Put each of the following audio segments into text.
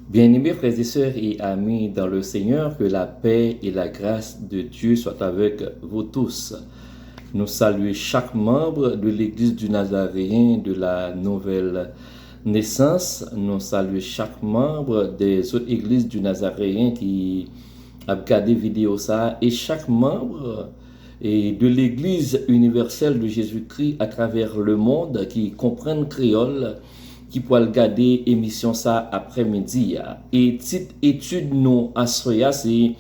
Bien-aimés frères et sœurs et amis dans le Seigneur, que la paix et la grâce de Dieu soient avec vous tous. Nous saluons chaque membre de l'Église du Nazaréen de la Nouvelle Naissance. Nous saluons chaque membre des autres églises du Nazaréen qui a regardé vidéo ça et chaque membre de l'Église universelle de Jésus-Christ à travers le monde qui comprennent créole, qui pourra regarder émission ça après-midi. Et titre étude nous à soya, c'est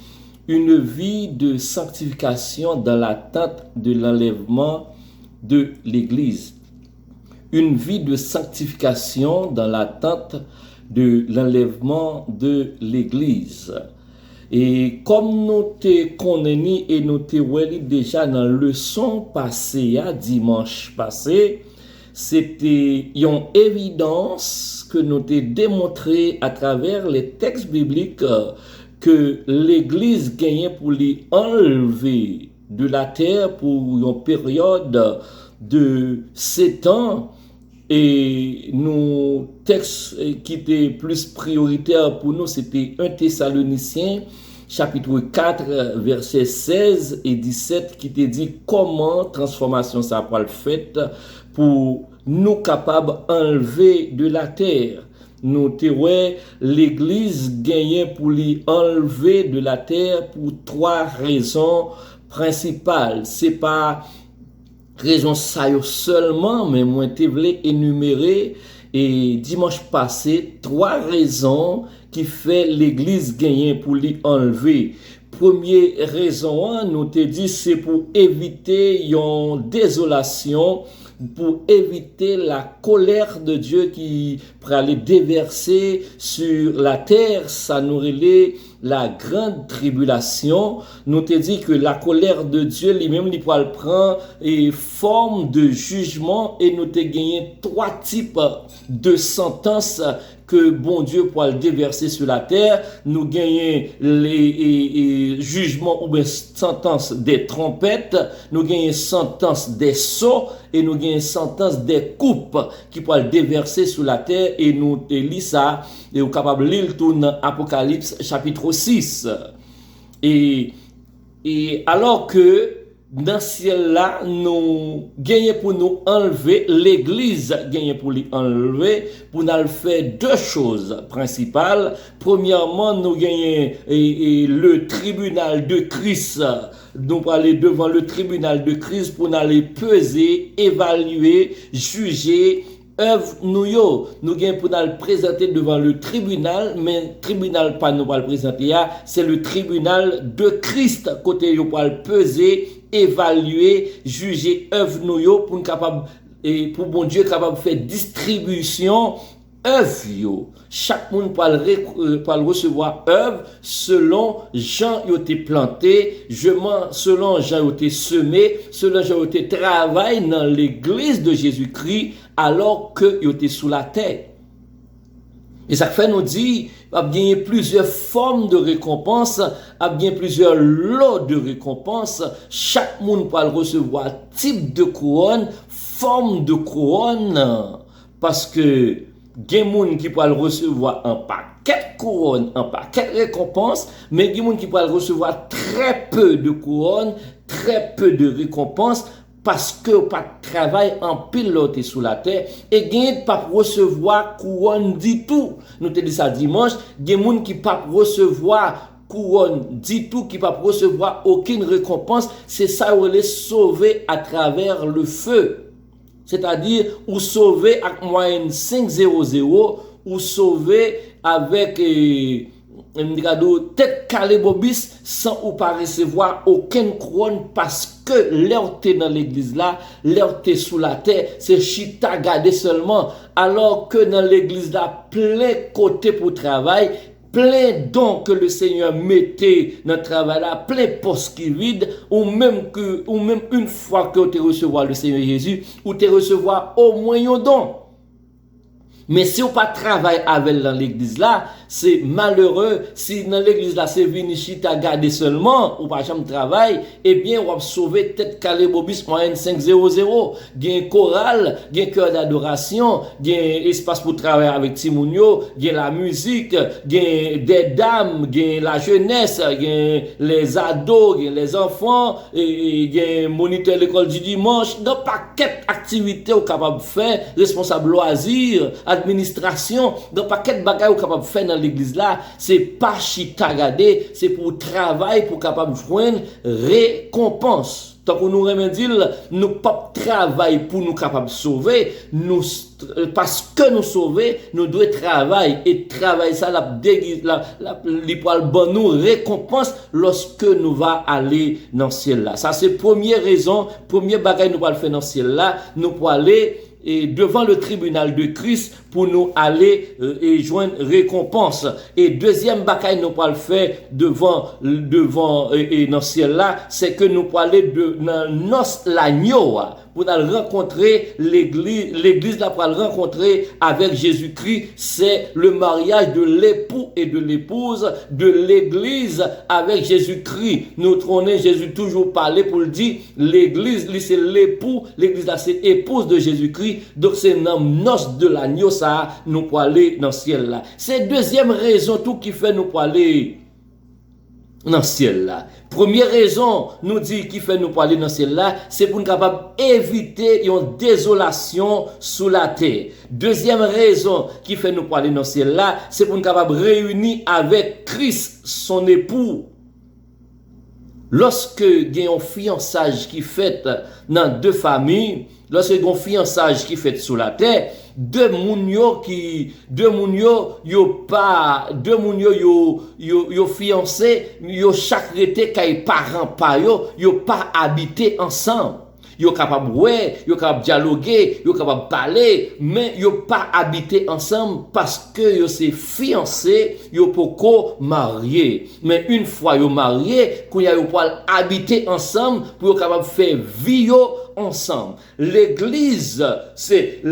une vie de sanctification dans l'attente de l'enlèvement de l'Église. Une vie de sanctification dans l'attente de l'enlèvement de l'Église. Et comme nous te connaissons et nous te voyons déjà dans la leçon passée, dimanche passé, c'était une évidence que nous t'ai démontré à travers les textes bibliques que l'Église gagnait pour les enlever de la terre pour une période de 7 ans. Et nos textes qui étaient plus prioritaires pour nous, c'était 1 Thessaloniciens, chapitre 4, versets 16 et 17, qui te dit comment transformation ça va le fait pour nous capables d'enlever de la terre. Nous terons l'Église gagnée pour lui enlever de la terre pour 3 raisons principales. C'est pas raison ça seulement, mais moi te voulais énumérer et dimanche passé 3 raisons qui fait l'Église gagner pour lui enlever. Première raison, nous te dit c'est pour éviter une désolation, pour éviter la colère de Dieu qui pourrait aller déverser sur la terre, ça nous relève la grande tribulation. Nous te dit que la colère de Dieu lui-même il pourra prendre et forme de jugement et nous te gagné 3 types de sentences que bon Dieu pourra le déverser sur la terre. Nous gagnons les jugements ou bien sentences des trompettes, nous gagnons sentences des sceaux et nous gagnons sentences des coupes qui pourra le déverser sur la terre et nous lisons ça et nous capable de lire tout dans Apocalypse chapitre 6. Et alors que dans ce ciel-là, nous gagnons pour nous enlever, l'Église gagne pour lui enlever, pour nous faire 2 choses principales. Premièrement, nous gagnons le tribunal de Christ. Nous allons aller devant le tribunal de Christ pour nous aller peser, évaluer, juger, œuvre nous gagnons pour nous présenter devant le tribunal, mais tribunal pas nous pas le présenter, c'est le tribunal de Christ, côté nous pour le peser, évaluer, juger œuvre nous pour nous capable et pour bon Dieu capable de faire distribution œuvre. Chaque monde peut le recevoir œuvre selon Jean a été planté, selon Jean a été semé, selon Jean a été travaillé dans l'église de Jésus-Christ alors que il était sous la terre. Et ça fait nous dire, il y a bien plusieurs formes de récompense, il y a bien plusieurs lots de récompense. Chaque monde peut recevoir type de couronne, forme de couronne, parce que il y a des gens qui peuvent recevoir un paquet de couronnes, un paquet de récompenses, mais il y a des gens qui peuvent recevoir très peu de couronnes, très peu de récompenses, parce que pas de travail en pilote sous la terre, et il y a des gens qui peuvent recevoir couronne du tout. Nous te dit ça dimanche, il y a des gens qui peuvent recevoir couronne du tout, qui ne peuvent recevoir aucune récompense. C'est ça où les sauver à travers le feu. C'est-à-dire, ou sauver avec moyenne 500, ou sauver avec tête calée bobis sans ou pas recevoir aucune couronne parce que l'air t'es dans l'église là, l'air t'es sous la terre, c'est chita gardé seulement, alors que dans l'église là, plein côté pour travail, plein dons que le Seigneur mettait dans le travail là, plein poste qui vide, ou même une fois que tu recevoir le Seigneur Jésus, ou tu recevoir au moins un don. Mais si on pas travaille avec dans l'église là, c'est malheureux. Si dans l'église là, c'est venu chita garder seulement, ou pas jamais travail, eh bien, on va sauver tête calé bobis moyenne 500. Gain choral, gain cœur d'adoration, gain espace pour travailler avec Timounio, gain la musique, gain des dames, gain la jeunesse, gain les ados, gain les enfants, et gain moniteur l'école du dimanche, dans paquet d'activités au capable de faire, responsable loisirs, administration, dans paquet de bagages capable de faire dans l'église là, c'est pas chita garder, c'est pour travail pour capable de joindre récompense. Tant que nous remédions, nous pas travail pour nous capables de sauver, nous parce que nous sauver, nous devons travailler et travailler ça les poils bon nous récompense lorsque nous va aller dans le ciel là. Ça c'est première raison, premier bagage nous va le faire dans le ciel là, nous pour aller et devant le tribunal de Christ pour nous aller et joindre récompense. Et deuxième bataille nous pour le faire devant et dans ce ciel là, c'est que nous pour aller dans nos l'agneau pour aller rencontrer l'église là pour aller rencontrer avec Jésus-Christ, c'est le mariage de l'époux et de l'épouse de l'église avec Jésus-Christ. Notre honneur Jésus toujours parlé pour le dire, l'église c'est l'époux, l'église là c'est épouse de Jésus-Christ. Donc c'est dans noces de l'agneau ça nous pour aller dans le ciel là. C'est deuxième raison tout qui fait nous pour aller dans le ciel là. Première raison nous dit qui fait nous pour aller dans le ciel là, c'est pour nous capable éviter une désolation sous la terre. Deuxième raison qui fait nous pour aller dans le ciel là, c'est pour nous capable réunir avec Christ son époux. Lorsque il y a un fiançage qui fait dans deux familles, lorsque il y a un fiançage qui fait sous la terre, deux moun yo fiancé, yo chaque rete kay parents pa yo pas habité ensemble. Yo capable yo capable dialoguer, yo capable parler, mais yo pas habité ensemble parce que yo c'est fiancé, yo poko marié. Mais une fois yo marié, qu'on y a yo pas habiter ensemble pour yo capable faire vie yo ensemble. L'église c'est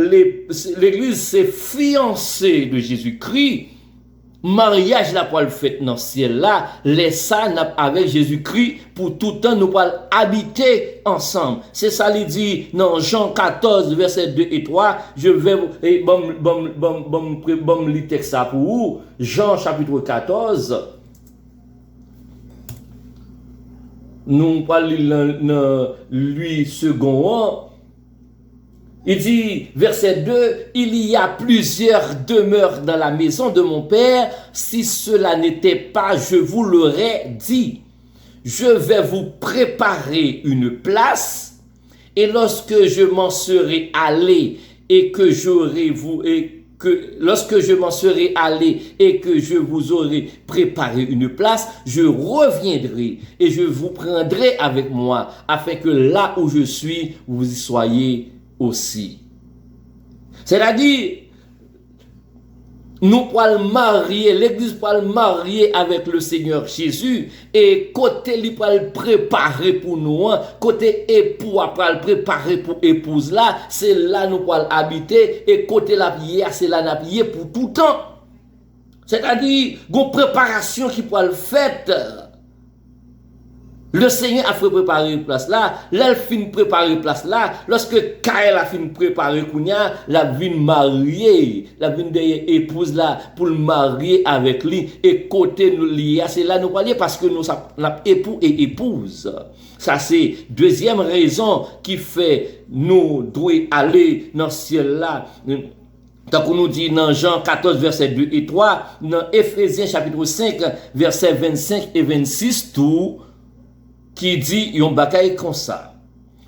fiancé de Jésus-Christ. Mariage là pour le fait dans le ciel là, les ça avec Jésus-Christ pour tout temps nous pour habiter ensemble. C'est ça il dit dans Jean 14 verset 2 et 3, je vais bon le texte ça pour vous. Jean chapitre 14. Nous parlons lui second. Il dit, verset 2, il y a plusieurs demeures dans la maison de mon Père. Si cela n'était pas, je vous l'aurais dit. Je vais vous préparer une place. Et lorsque je m'en serai allé lorsque je m'en serai allé et que je vous aurai préparé une place, je reviendrai et je vous prendrai avec moi afin que là où je suis, vous y soyez aussi. C'est-à-dire, nous pourrons le marier, l'église pourra le marier avec le Seigneur Jésus, et côté lui pourra le préparer pour nous, côté époux pourra le préparer pour épouse là, c'est là nous pourrons habiter, et côté la prière, c'est là nous prier pour tout temps. C'est-à-dire, une préparation qui pourra le faire. Le Seigneur a fait préparer une place là, l'elfine préparer une place là, lorsque Kael a fini préparer Kounia, la vine mariée, la vine de épouse là, pour le marier avec lui, et côté nous lier, c'est là nous parler parce que nous sommes époux et épouse. Ça c'est deuxième raison qui fait nous devons aller dans ce ciel là. Donc on nous dit dans Jean 14 verset 2 et 3, dans Ephésiens chapitre 5 verset 25 et 26 tout qui dit yon bagaille comme ça.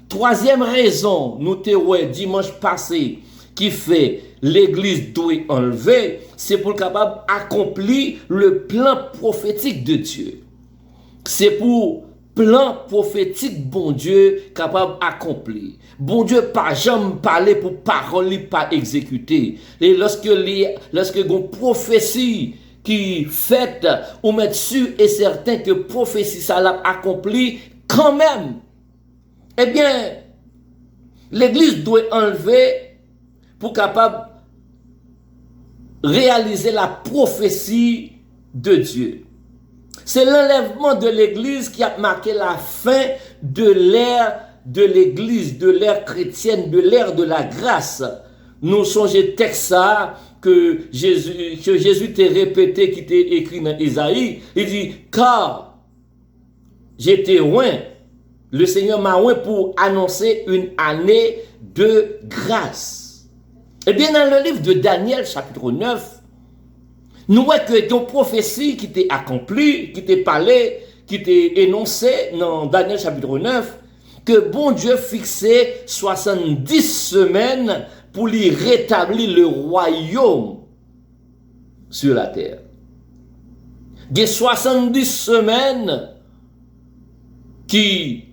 Troisième raison, nous te ouais dimanche passé qui fait l'église doit enlever, c'est pour capable accomplir le plan prophétique de Dieu. C'est pour plan prophétique bon Dieu capable accomplir. Bon Dieu pas jamais parler pour parole pas exécuter. Et lorsque une prophétie qui fait ou mettre sûr et certain que prophétie ça l'a accompli quand même, eh bien l'église doit enlever pour capable réaliser la prophétie de Dieu. C'est l'enlèvement de l'Église qui a marqué la fin de l'ère de l'Église, de l'ère chrétienne, de l'ère de la grâce. Nous songeons texte ça que Jésus t'a répété, qui était écrit dans Isaïe. Il dit, car j'étais loin, le Seigneur m'a loin pour annoncer une année de grâce. Eh bien, dans le livre de Daniel, chapitre 9, nous voyons que une prophétie qui était accomplie, qui était parlée, qui était énoncée dans Daniel chapitre 9, que bon Dieu fixait 70 semaines pour lui rétablir le royaume sur la terre. Il y a 70 semaines qui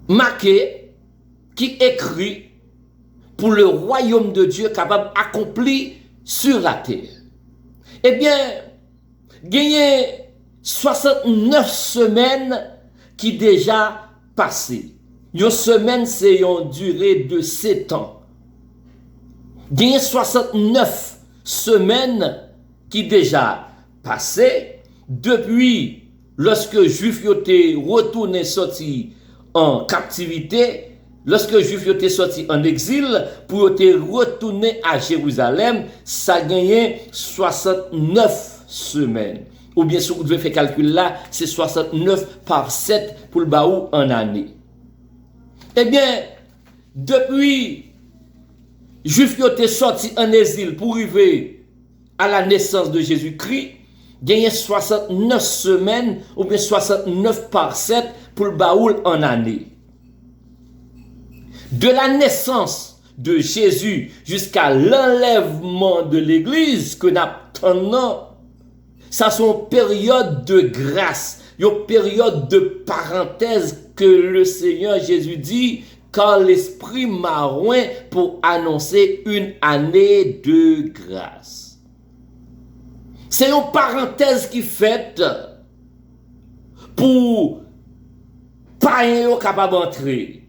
marquent, qui écrit pour le royaume de Dieu capable d'accomplir sur la terre. Eh bien, il y a 69 semaines qui déjà passé. Une semaine, c'est une durée de 7 ans. Il y a 69 semaines qui déjà passé depuis lorsque les Juifs étaient retournés sortis en captivité, lorsque les Juifs étaient sortis en exil pour être retournés à Jérusalem, ça a gagné 69 semaines. Ou bien si vous devez faire calcul là, c'est 69 par 7 pour le baou en année. Eh bien, depuis Juifs étaient sortis en exil pour arriver à la naissance de Jésus-Christ, gagné 69 semaines ou bien 69 par 7 pour le baoul en année. De la naissance de Jésus jusqu'à l'enlèvement de l'Église que nous attendons, ça sont période de grâce, une période de parenthèse que le Seigneur Jésus dit, car l'Esprit m'a oint pour annoncer une année de grâce. C'est une parenthèse qui fait pour païens capable d'entrer.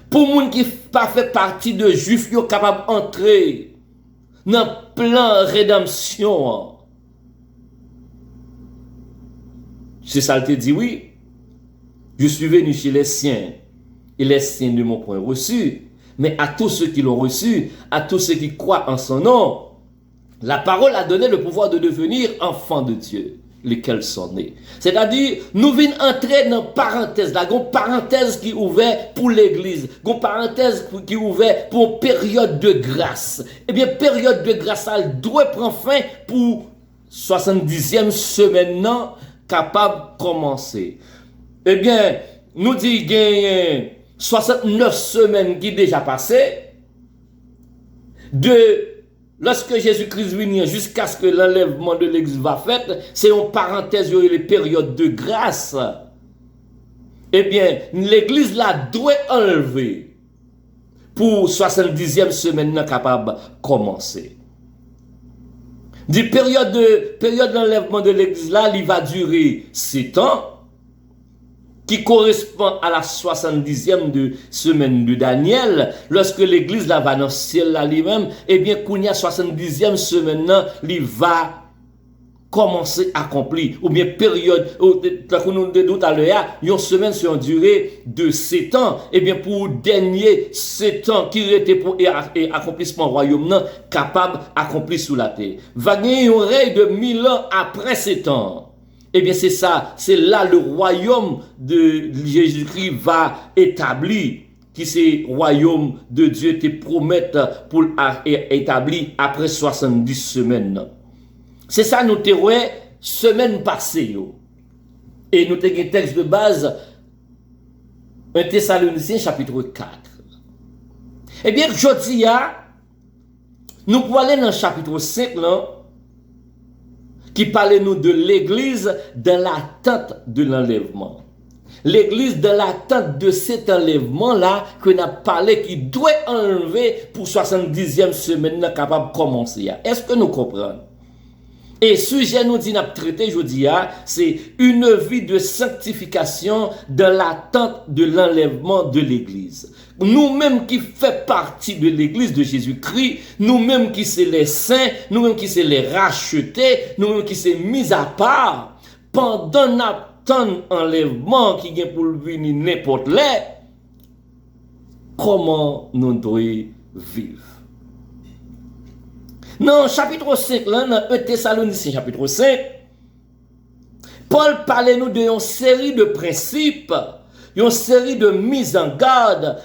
Pour les gens qui pas fait partie de Juifs, ils sont capables d'entrer dans le plan de rédemption. C'est ça, il te dit, oui. Je suis venu chez les siens, et les siens ne m'ont point reçu. Mais à tous ceux qui l'ont reçu, à tous ceux qui croient en son nom, la parole a donné le pouvoir de devenir enfants de Dieu, lesquels sont nés. C'est-à-dire, nous venons entrer dans une parenthèse, là, une parenthèse qui est ouverte pour l'Église, une parenthèse qui est ouverte pour une période de grâce. Eh bien, période de grâce, elle doit prendre fin pour 70e semaine, non, capable de commencer. Eh bien, nous disons qu'il y a 69 semaines qui sont déjà passées, de lorsque Jésus-Christ vient jusqu'à ce que l'enlèvement de l'Église va fait, c'est une parenthèse, il y a les périodes de grâce. Eh bien, l'Église là doit enlever pour 70e semaine capable de commencer. Des période d'enlèvement de l'Église là, il va durer 7 ans, qui correspond à la 70e de semaine de Daniel, lorsque l'Église là va dans le ciel là lui-même, eh bien, qu'il y a 70e semaine là, il va commencer à accomplir, ou bien période, comme nous dit tout à l'heure, une semaine sur une durée de 7 ans, eh bien, pour dernier 7 ans qui était pour accomplissement royaume, capable d'accomplir sous la terre. Va gagner un règne de 1000 ans après 7 ans. Eh bien, c'est ça, c'est là le royaume de Jésus-Christ va établir, qui c'est royaume de Dieu te promet pour établir après 70 semaines. C'est ça, nous te semaine passée. Et nous te un texte de base, 1 Thessaloniciens chapitre 4. Eh bien, aujourd'hui, nous pouvons aller dans le chapitre 5, là, qui parle nous de l'Église dans l'attente de l'enlèvement. L'Église dans l'attente de cet enlèvement-là, qu'on a parlé, qui doit enlever pour 70e semaine capable de commencer. Est-ce que nous comprenons? Et sujet nous dit, n'a traité, je dis, c'est une vie de sanctification dans l'attente de l'enlèvement de l'Église. Nous-mêmes qui fait partie de l'Église de Jésus-Christ, nous-mêmes qui sommes les saints, nous-mêmes qui sommes les rachetés, nous-mêmes qui sommes mis à part, pendant l'attente enlèvement qui vient pour venir n'importe là, comment nous devons vivre? Dans chapitre 5, là, dans 1 Thessaloniciens chapitre 5, Paul parlait nous d'une série de principes, une série de mises en garde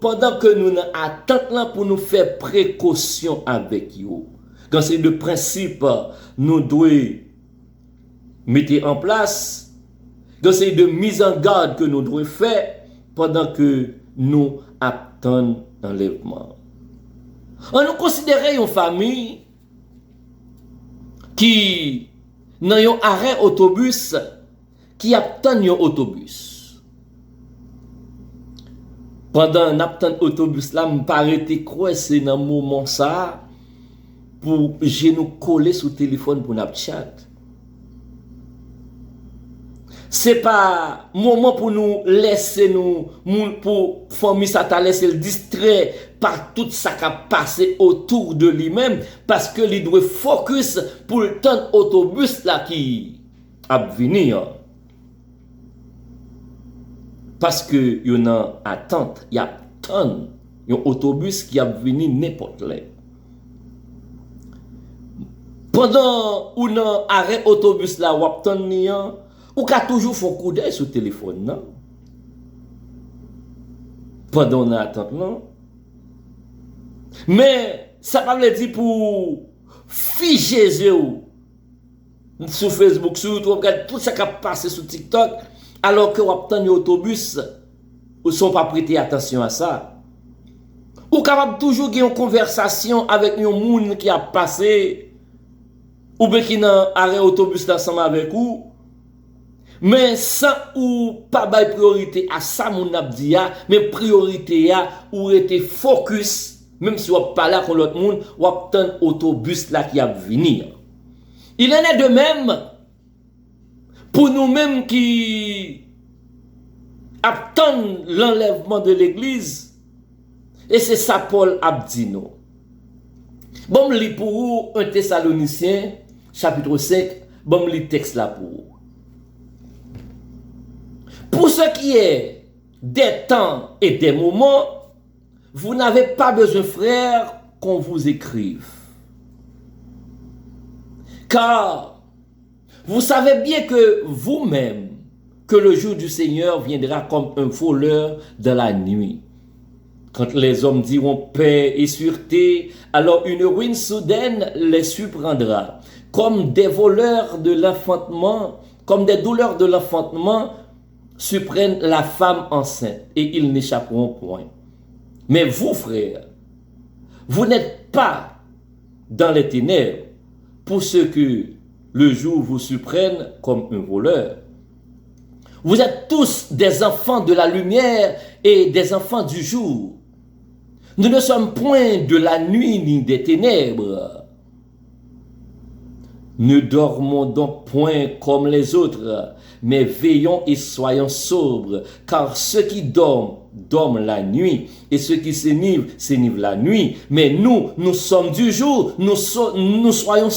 pendant que nous attendons là pour nous faire précaution avec vous. Quand c'est de principes, nous devons mettre en place, quand c'est de mises en garde que nous devons faire pendant que nous attendons l'enlèvement. On nous considère une famille qui dans un arrêt autobus qui attend un autobus. Pendant un attend autobus là, me paraît croiser dans moment ça pour nous coller sur le téléphone pour notre chat. C'est pas moment pour nous laisser nous pour famille ça t'a laissé le distrait par tout ça qui a passé autour de lui-même parce que il doit focus pour le temps autobus là qui a venir. Parce que il y a une attente, il y a un autobus qui a venu n'importe là. Pendant un arrêt autobus là ou attend ou qu'a toujours fait un coup d'œil sur le téléphone, non? Pendant la attente, non? Mais, ça ne veut pas dire pour figer sur Facebook, sur YouTube, regarde tout ça qui a passé sur TikTok, alors que vous attendez l'autobus, vous ne sont pas prêtés attention à ça. Ou capable toujours avoir une conversation avec un monde qui a passé, ou bien qui n'a arrêt autobus ensemble avec vous, mais sans ou pas de priorité à ça mon abdia, mais priorité à ou était focus, même si on parle avec l'autre monde, ou attend autobus là qui a venir. Il en est de même pour nous-mêmes qui attendent l'enlèvement de l'église, et c'est ça Paul a dit nous. Bon, je lis pour vous 1 Thessaloniciens chapitre 5, bon, je lis texte là pour vous. Pour ce qui est des temps et des moments, vous n'avez pas besoin, frères, qu'on vous écrive. Car vous savez bien que vous-même, que le jour du Seigneur viendra comme un voleur de la nuit. Quand les hommes diront paix et sûreté, alors une ruine soudaine les surprendra. Comme des voleurs de l'enfantement, comme des douleurs de l'enfantement, surprennent la femme enceinte et ils n'échapperont point. Mais vous, frères, vous n'êtes pas dans les ténèbres pour ce que le jour vous surprenne comme un voleur. Vous êtes tous des enfants de la lumière et des enfants du jour. Nous ne sommes point de la nuit ni des ténèbres. Ne dormons donc point comme les autres, mais veillons et soyons sobres, car ceux qui dorment, dorment la nuit, et ceux qui s'énivrent, s'énivrent la nuit. Mais nous sommes du jour, nous soyons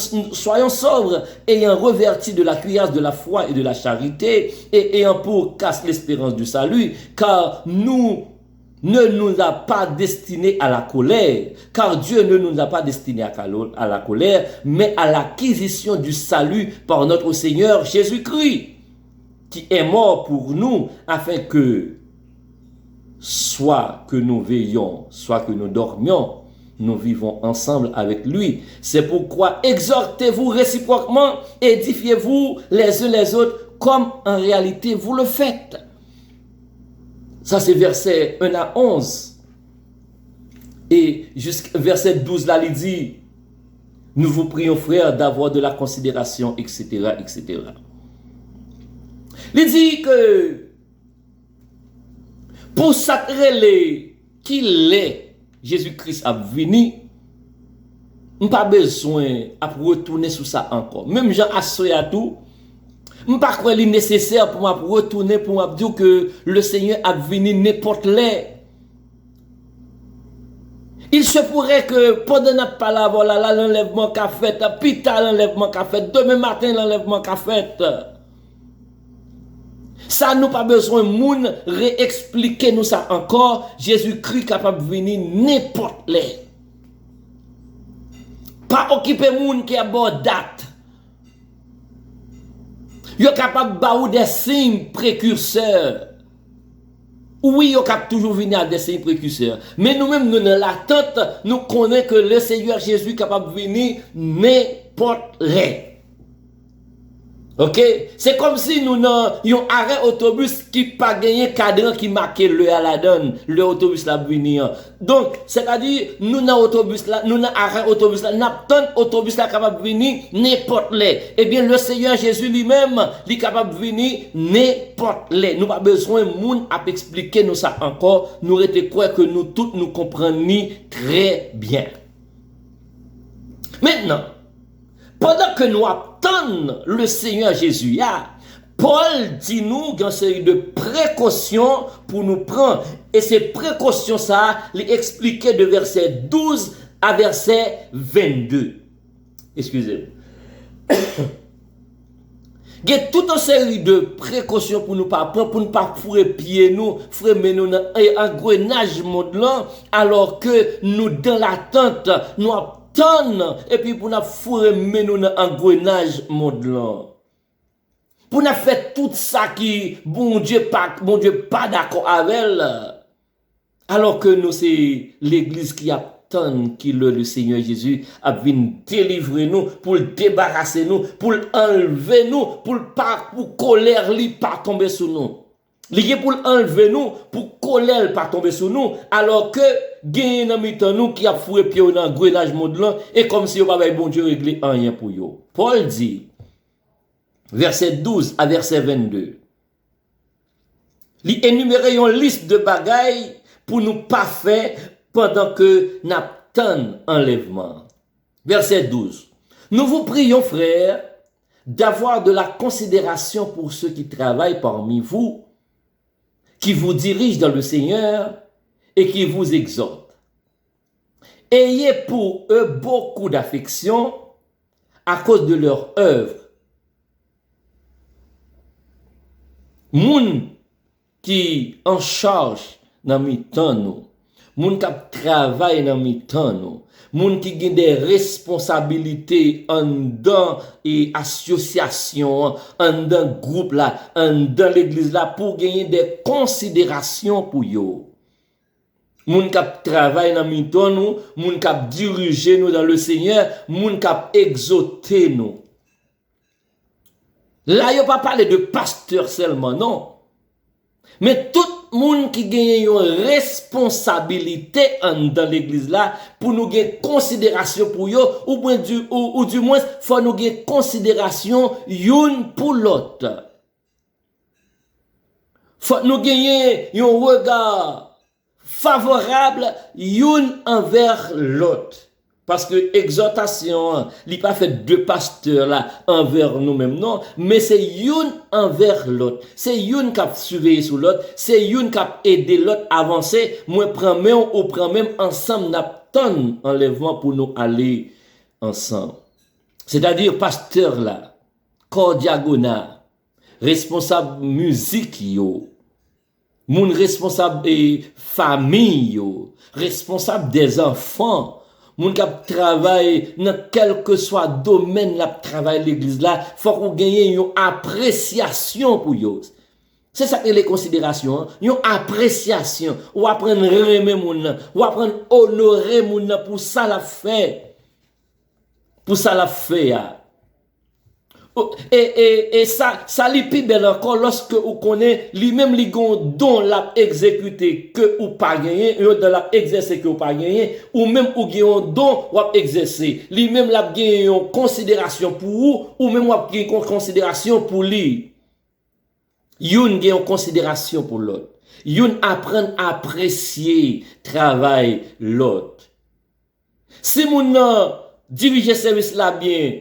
sobres, ayant revêtu de la cuirasse de la foi et de la charité, et ayant pour casque l'espérance du salut, car nous ne nous a pas destinés à la colère, car Dieu ne nous a pas destinés à la colère, mais à l'acquisition du salut par notre Seigneur Jésus-Christ, qui est mort pour nous, afin que, soit que nous veillions, soit que nous dormions, nous vivons ensemble avec lui. C'est pourquoi exhortez-vous réciproquement, édifiez-vous les uns les autres, comme en réalité vous le faites. Ça, c'est verset 1 à 11. Et jusqu'à verset 12, là, il dit, nous vous prions, frères, d'avoir de la considération, etc., etc. Il dit que, pour sacrer qu'il est, Jésus-Christ a venu, On pas besoin à retourner sur ça encore. Même Jean Assoy à tout, on pas croire il nécessaire pour moi retourner pour moi dire que le Seigneur a venu n'importe les. Il se pourrait que pendant notre parole, voilà, l'enlèvement qu'a fait, puis tard l'enlèvement qu'a fait, demain matin l'enlèvement qu'a fait. Ça nous pas besoin moun réexpliquer nous ça encore. Jésus-Christ capable de venir n'importe les. Pas occuper moun qui a bonne date. Yo capable de des signes précurseurs. Oui, yo capable toujours venir à des signes précurseurs. Mais nous-mêmes, nous dans l'attente, nous connaissons que le Seigneur Jésus est capable de venir n'importe les. Ok? C'est comme si nous avons un arrêt autobus qui pas gagné cadran qui marquait le à la donne, le autobus là venir. Donc, c'est-à-dire, nous avons autobus là, nous avons arrêt autobus là, nous avons autobus là capable de venir n'importe les. Eh bien, le Seigneur Jésus lui-même, il est capable de venir n'importe les. Nous pas besoin de monde à expliquer nous ça encore. Nous étions quoi que nous tous nous comprenions très bien. Maintenant, pendant que nous attendons le Seigneur Jésus, Paul dit nous qu'il y a une série de précautions pour nous prendre. Et ces précautions, ça, les expliquer de verset 12 à verset 22. Excusez-moi. Il y a toute une série de précautions pour nous pas prendre, pour ne pas fourrer pied nous, fremer nous dans un engrenage modelant, alors que nous, dans l'attente, nous et puis pour nous fourrer nous dans engrenage modelant. Pour nous faire tout ça qui, bon Dieu pas d'accord avec elle. Alors que nous, c'est l'église qui attend que le Seigneur Jésus a venu délivrer nous, pour le débarrasser nous, pour enlever nous, pour colère lui pas tomber sur nous. Lié pour enlever nous, pour colère pas tomber sur nous, alors que gagne dans mitan nous qui a foué pied dans grenage modelant et comme si on pas bon Dieu régler rien pour yo. Paul dit verset 12 à verset 22. Li énumérer une liste de bagailles pour nous pas faire pendant que n'attend enlèvement. Verset 12. Nous vous prions frères d'avoir de la considération pour ceux qui travaillent parmi vous, qui vous dirigent dans le Seigneur et qui vous exhortent. Ayez pour eux beaucoup d'affection à cause de leur œuvre. Moun qui en charge dans mi-temps nous, moun qui travaille dans mi-temps nous, moun qui ont des responsabilités en dans et association, en dans groupe là, en dans l'église là pour gagner des considérations pour yo. Moun qui travaille dans mi-temps nous, moun qui diriger nous dans le Seigneur, moun qui exhorter nous. Là, il n'y a pas parlé de pasteur seulement, non. Mais tout le monde qui gagne une responsabilité dans l'église là, pour nous gagner considération pour eux, ou du moins, faut nous gagner considération une pour l'autre. Faut nous gagner un regard favorable une envers l'autre. Parce que exhortation, il n'est pas fait deux pasteurs là envers nous-mêmes, non. Mais c'est une envers l'autre. C'est une qui a surveillé sur l'autre. C'est une qui a aidé l'autre à avancer. Moi, prends même ou prends même ensemble, n'attend enlèvement pour nous aller ensemble. C'est-à-dire, pasteur là, corps diagonal, responsable musique yo, moun responsable famille yo, responsable des enfants, moun k'ap travaille dans quel que soit domaine la travail l'église là, faut qu'on gagne une appréciation pour yo. C'est ça que les considérations, une appréciation, ou apprendre aimer moun, ou apprendre honorer moun pour ça la fait. Pour ça la fait. Et ça li pi bel encore lorsque vous connaissez lui-même li gon don l'a exécuté que ou pas gagné, ou dans l'a exercer que ou pas gagné, ou même ou gen don ou exercer. Lui-même l'a gagné une considération pour ou même ou gagné une considération pour lui. Youn gen une considération pour l'autre. Youn apprendre à apprécier travail l'autre. Si moun diriger service là bien,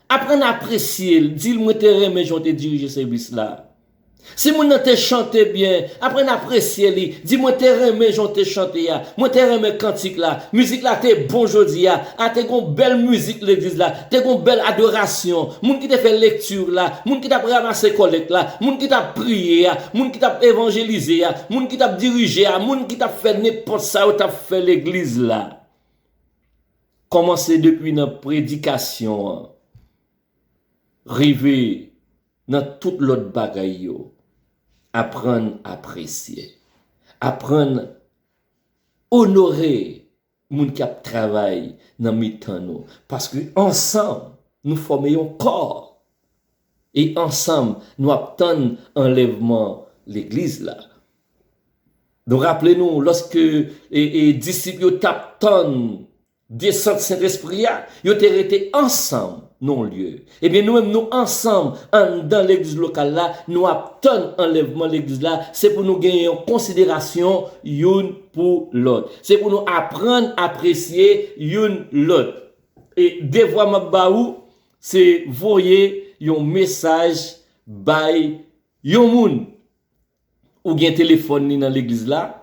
apprendre à apprécier, dis moi te remet j'ont te diriger service là. Si moun nan te chante bien, apprendre à apprécier li, dis moi te remet j'ont te chanter ya, moi te remet cantique là, musique là te bon jodi ya, a te gon belle musique l'église là, te gon belle adoration, moun qui te fait lecture là, moun qui t'a ramassé collecte là, moun qui t'a prié ya, moun qui t'a évangélisé ya, moun qui t'a dirigé ya, moun qui t'a fait n'importe ça ou t'a fait l'église là. Commencez depuis notre prédication, river dans toute l'autre bagaille yo, apprendre à apprécier, apprendre honorer moun qui a travail dans mi-temps nous, parce que ensemble nous formons corps et ensemble nous obtenons enlèvement l'église là. Donc rappelez-nous lorsque les disciples t'attendent descendre Saint-Esprit, ils ont été ensemble, non lieu. Eh bien, nous-mêmes, nous ensemble, dans l'église locale là, nous attendons enlèvement l'église là, c'est pour nous gagner en considération l'une pour l'autre. C'est pour nous apprendre à apprécier l'une l'autre. Et des fois, ma baou, c'est voyer un message by yon moun ou gen téléphone dans l'église là.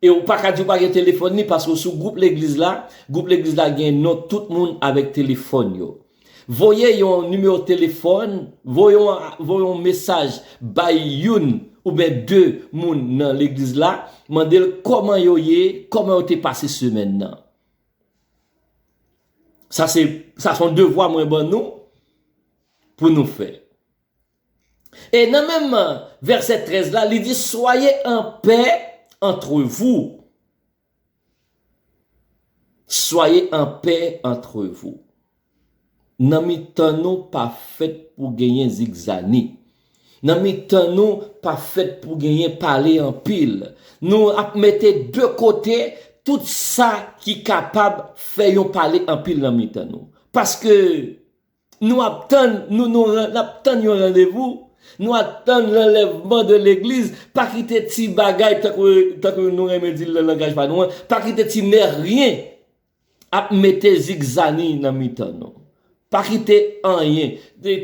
Et ou pas qu'à dire pas téléphone ni parce que sous groupe l'église là gagne non tout le monde avec téléphone yo. Voyez un numéro de téléphone, voyons un message by une ou bien deux moun dans l'église là, mandel comment yo yé, comment yo te passé semaine nan. Ça son devoir moins bon nous pour nous faire. Et dans même verset 13 là, il dit soyez en paix entre vous. Soyez en paix entre vous. Nan mi tan nou pas fait pour gagner zigzani. Nan mi tan nou pas fait pour gagner parler en pile. Nous mettez de côté tout ça qui capable faire yon parler en pile nan mi tan nou. Parce que nous attendons yon rendez-vous. Nous attendons l'enlèvement de l'église, pas quitter ti bagay, tant que nous aimons dire le langage pas nous, pas quitter ti n'est rien, à mettre zigzani dans mi-temps, non. Pas quitter rien.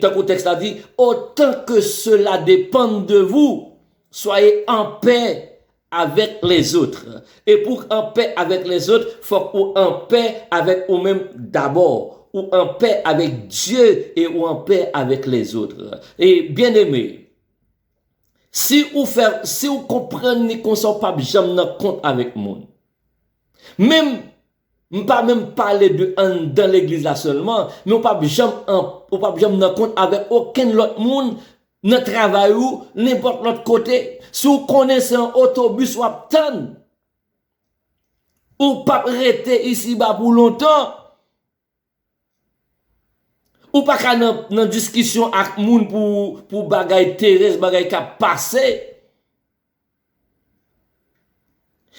Tant que le texte a dit, autant que cela dépend de vous, soyez en paix avec les autres. Et pour en paix avec les autres, faut ou en paix avec vous-même d'abord. Ou en paix avec Dieu et ou en paix avec les autres. Et bien aimé, si vous comprenez qu'on ne soit pas jamais en compte avec monde, même pas même parler de dans l'église là seulement, mais on pas jamais en compte avec aucun autre monde dans travail ou n'importe l'autre côté. Si vous connaissez un autobus ou attendre ou pas rester ici bas pour longtemps. Ou pas qu'à dans discussion avec moun pour bagay terrestre, bagay qui a passé.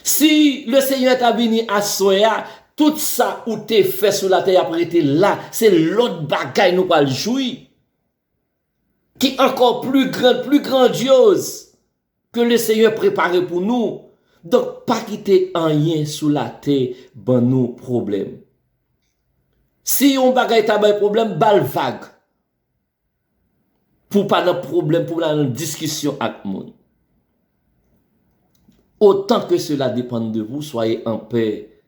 Si le Seigneur t'a venu à soya, tout ça ou t'es fait sur la terre après été là, c'est l'autre bagay nous pas le jouir. Qui est encore plus grande, plus grandiose que le Seigneur préparé pour nous. Donc pas quitter rien sous la terre, ben nous problème. Si on bagay tabay problème, bal vague. Pour pas de problème, pour la discussion avec moun. Autant que cela dépend de vous, soyez en paix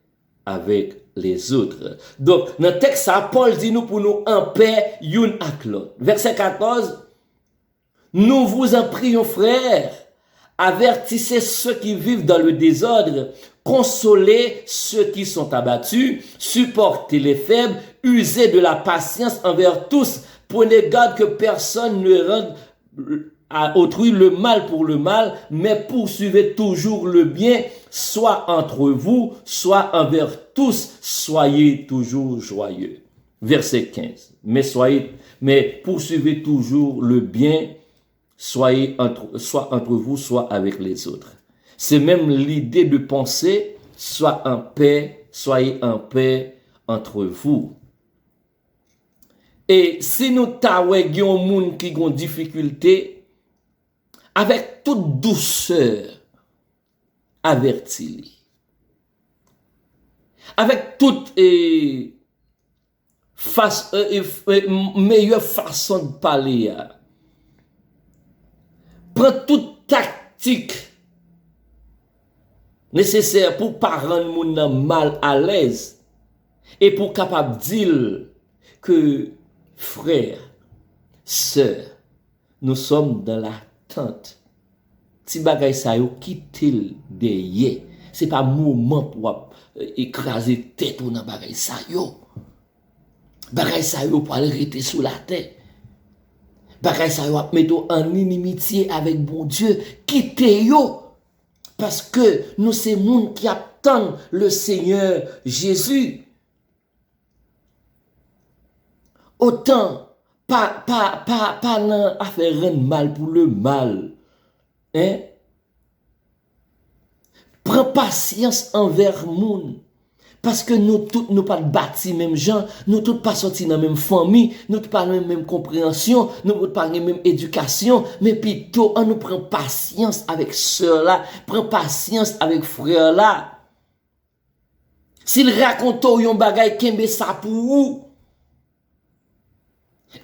avec les autres. Donc, dans le texte, Paul dit nous pour nous en paix, youn ak l'autre. Verset 14, nous vous en prions, frères, avertissez ceux qui vivent dans le désordre, consolez ceux qui sont abattus, supportez les faibles, usez de la patience envers tous, prenez garde que personne ne rende à autrui le mal pour le mal, mais poursuivez toujours le bien, soit entre vous, soit envers tous, soyez toujours joyeux. Verset 15. Mais poursuivez toujours le bien, soit entre vous, soit avec les autres. C'est même l'idée de penser, soyez en paix entre vous. Et si nous t'awè gen moun qui gon difficulté, avec toute douceur, avertis-li. Avec toute meilleure façon de parler. Prends toute tactique nécessaire pour pas rendre moun mal à l'aise et pour capable dire que frère, sœur, nous sommes dans l'attente. Si bagay sa yo quitte derrière, c'est pas moment pour écraser tête ou dans bagay sa yo. Bagay sa yo pour aller rester sous la tête. Bagay sa yo mettre en inimitié avec bon Dieu, quitte yo. Parce que nous c'est monde qui attend le Seigneur Jésus. Autant pas à faire rendre mal pour le mal. Hein? Prends patience envers moun. Parce que nous tous nous pas bâti même gens, nous tous pas sortis dans la même famille, nous tous pas dans la même compréhension, nous tous pas dans la même éducation, mais plutôt on nous prend patience avec sœur là, prend patience avec frère là. S'il raconte yon bagay kembe ça pour vous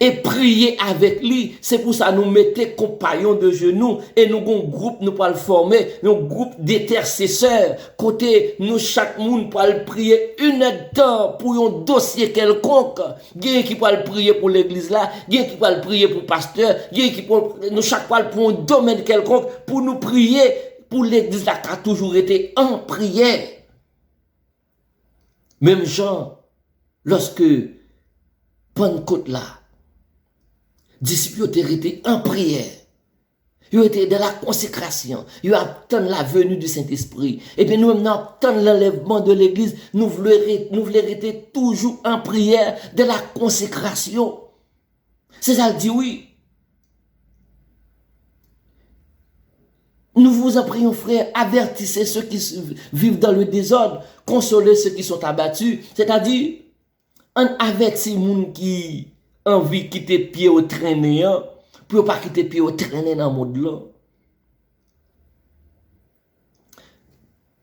et prier avec lui, c'est pour ça nous mettons compagnons de genoux et nous avons un groupe nous pour le former, un groupe d'intercesseurs côté nous chaque monde pour le prier une heure de temps pour un dossier quelconque, quelqu'un qui peut le prier pour l'église là, quelqu'un qui peut le prier pour pasteur, quelqu'un qui peut nous chaque fois pour un domaine quelconque pour nous prier pour l'église là qui a toujours été en prière. Même Jean lorsque Pentecôte là disciples ont été en prière. Ils ont été dans la consécration. Ils attendent la venue du Saint-Esprit. Et puis nous attendons l'enlèvement de l'Église. Nous voulons être toujours en prière de la consécration. C'est ça le dit oui. Nous vous en prions, frères, avertissez ceux qui vivent dans le désordre, consolez ceux qui sont abattus. C'est-à-dire, on avertit les gens qui envie de quitter pied au traîner, pour pas quitter pied au traîner dans le monde là.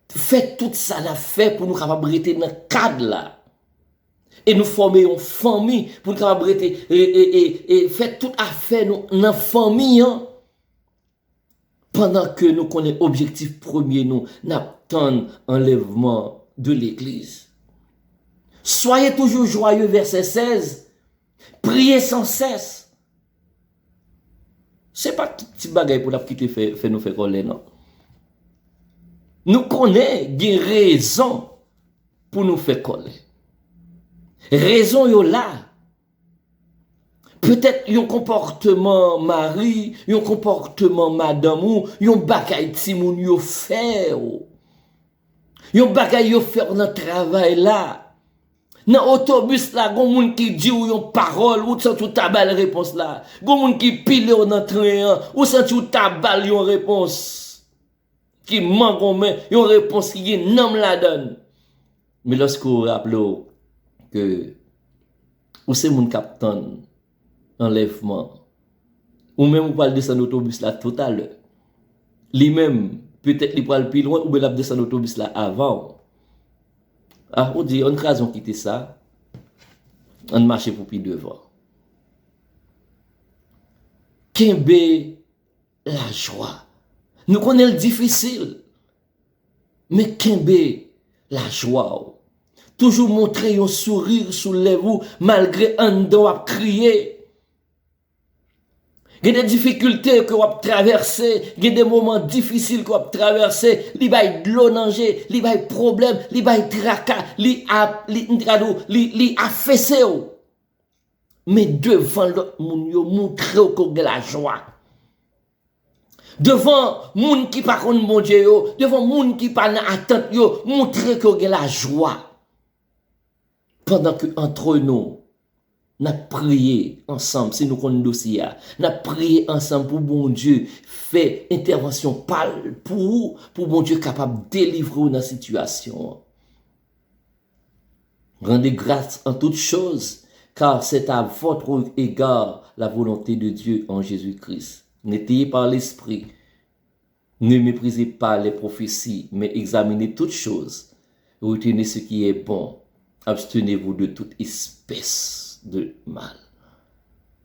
Faites tout ça là fait pour nous capables rester dans le cadre là. Et nous former une famille pour nous capables rester et faites tout affaire dans la famille pendant que nous connaissons l'objectif premier nous n'attendons enlèvement de l'église. Soyez toujours joyeux, verset 16. Priez sans cesse. C'est pas tout petit bagay pour la quitter fait nous faire coller, non. Nous connaissons des raisons pour nous faire coller. Raison yo là. Peut-être un comportement mari, un comportement madame ou un bagay timoun yo fait. Un bagay yo fait dans travail là. Dans l'autobus là, il y a des gens qui disent une parole, ou sent tout ta balle réponse là. Il y a des gens qui pile dans le train, ou sent tout ta balle une réponse. Qui manque une réponse qui est non la donne. Mais lorsque vous rappelez que ou c'est mon capitaine enlèvement, ou même vous parlez de son autobus là tout à l'heure. Lui-même, peut-être il parle plus loin, ou bien il descend l'autobus là avant. Ah, on dit, on crase, on quitte ça, on marche pour plus devant. Kembe la joie. Nous connaissons le difficile, mais Kembe la joie. Toujours montrer un sourire sur les lèvres malgré un dos à crier. Il y a des difficultés que vous avez traversées, il y a des moments difficiles que vous avez traversés, il y a de l'eau danger, il y a des problèmes, il y a des tracas, il y a des affaissés. Mais devant l'autre monde, montrez que la joie. Devant monde qui pas contre mon Dieu, devant monde qui pas dans attente, montrez que la joie. Pendant que entre nous, n'a prié ensemble, si nous connaissons le dossier, n'a prié ensemble pour bon Dieu, fait intervention pour bon Dieu capable de délivrer dans la situation. Rendez grâce en toutes choses, car c'est à votre égard la volonté de Dieu en Jésus-Christ. N'étayez par l'esprit, ne méprisez pas les prophéties, mais examinez toutes choses, retenez ce qui est bon, abstenez-vous de toute espèce de mal.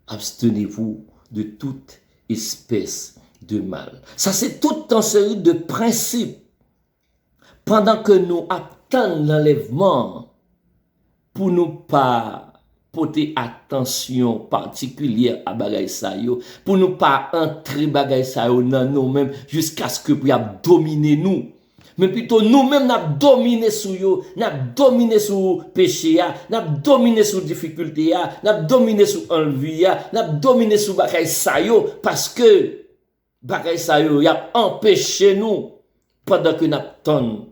Abstenez-vous de toute espèce de mal. Ça, c'est toute une série de principes. Pendant que nous attendons l'enlèvement, pour nous pas porter attention particulière à bagay sa yo, pour nous pas entrer bagay sa yo dans nous-mêmes jusqu'à ce que pour dominer nous. Mais plutôt nous-mêmes n'a dominé sur yo, n'a dominé sur péché ya, n'a dominé sur difficulté ya, n'a dominé sur envie ya, n'a dominé sur bagay sa yo parce que bagay sa yo y a empêché nous pendant que n'a ton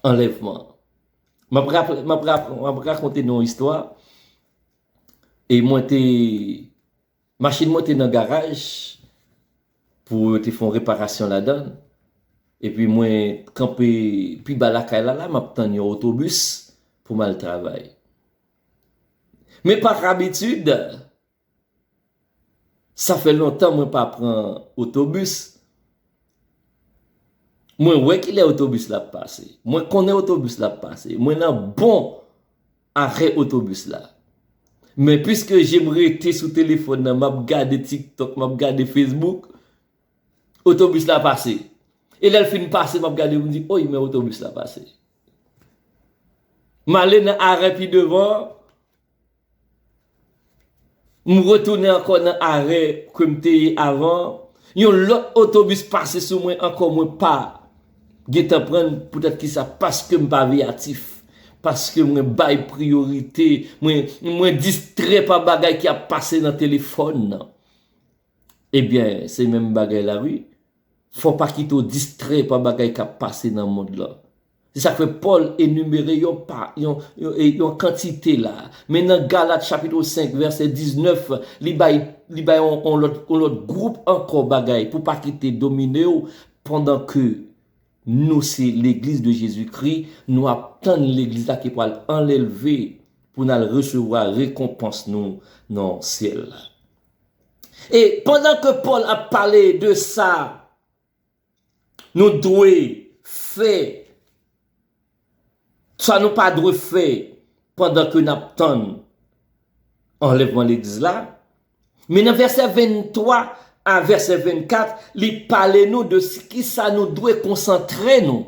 enlèvement. Je vais raconter une histoire. Et moi, machine moi dans le garage pour te faire une réparation là-dedans. Et puis moi, camper, puis balaka là, m'attends un autobus pour mal travail. Mais par habitude, ça fait longtemps que je pas prendre autobus. Moi, ouais qu'il est autobus là passé. Moi, connais autobus là passé. Moi, n'a bon arrêt autobus là. Mais puisque j'aimerais être sur téléphone, m'a regardé TikTok, m'a regardé Facebook, autobus là passé. Et là, il finit passer, m'a regardé, me dit, oh, il met autobus là passé. M'aller dans arrêt puis devant, me retourner encore dans arrêt comme t'es avant. Yon l'autre autobus passé sur moi encore moins pas. Geta prendre peut-être qui ça parce que m'pas aviatif, parce que moi bail priorité, moi distrait par bagay qui a passé dans téléphone. Eh bien, c'est même bagay là oui. Faut pas qu'il te distrait par bagay qui a passé dans le monde là. C'est ça que Paul énuméré yon quantité là. Maintenant Galates chapitre 5 verset 19, li bay on l'autre groupe encore bagay pour pas qu'il te dominer pendant que nous, c'est l'église de Jésus-Christ, nous attendons l'église là qui va enlever pour nous recevoir récompense nous dans le ciel. Et pendant que Paul a parlé de ça, nous devons faire, ça nous pas de faire pendant que nous attendons enlèvement l'église là. Mais dans verset 23, à verset 24, il parle nous de ce qui ça nous doit concentrer nous.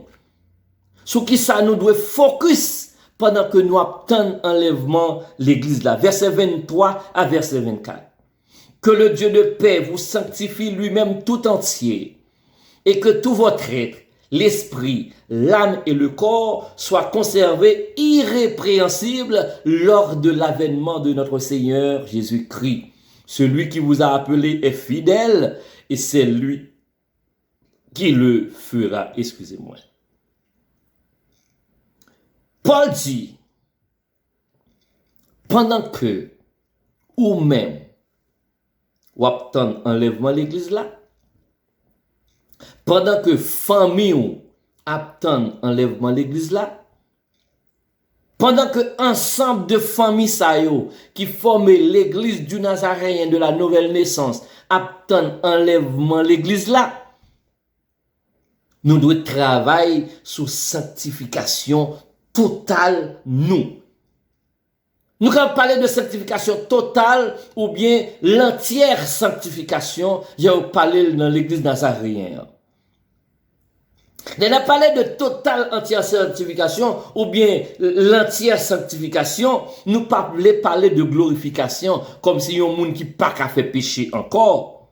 Sur qui ça nous doit focus pendant que nous attendons enlèvement l'église là. Verset 23 à verset 24. Que le Dieu de paix vous sanctifie lui-même tout entier et que tout votre être, l'esprit, l'âme et le corps soient conservés irrépréhensibles lors de l'avènement de notre Seigneur Jésus-Christ. Celui qui vous a appelé est fidèle et c'est lui qui le fera. Excusez-moi. Paul dit, pendant que ou même ou attend enlèvement l'église là, pendant que famille ou attend enlèvement l'église là, pendant que ensemble de familles qui forment l'église du Nazaréen de la nouvelle naissance attendent enlèvement l'église là, nous devons travailler sur sanctification totale nous. Nous allons parler de sanctification totale ou bien l'entière sanctification, j'ai parlé dans l'église nazaréenne. On a parlé de totale entière sanctification ou bien l'entière sanctification, nous parler de glorification comme si un monde qui pas qu'à faire péché encore.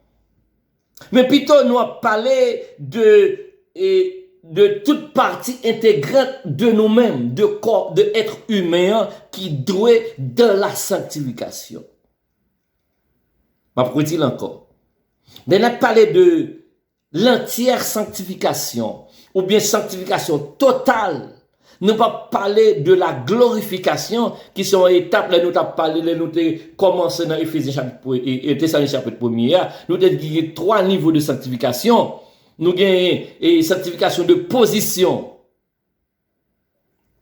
Mais plutôt nous avons parlé de toute partie intégrante de nous-mêmes, de corps, de être humain qui doit dans la sanctification. Pourquoi dit encore? On a parlé de l'entière sanctification ou bien sanctification totale. Nous pas parler de la glorification qui sont étapes là nous avons parlé nous commencé dans Éphésiens chapitre et Thessaloniciens chapitre 1er nous avons trois niveaux de sanctification. Nous avons une sanctification de position.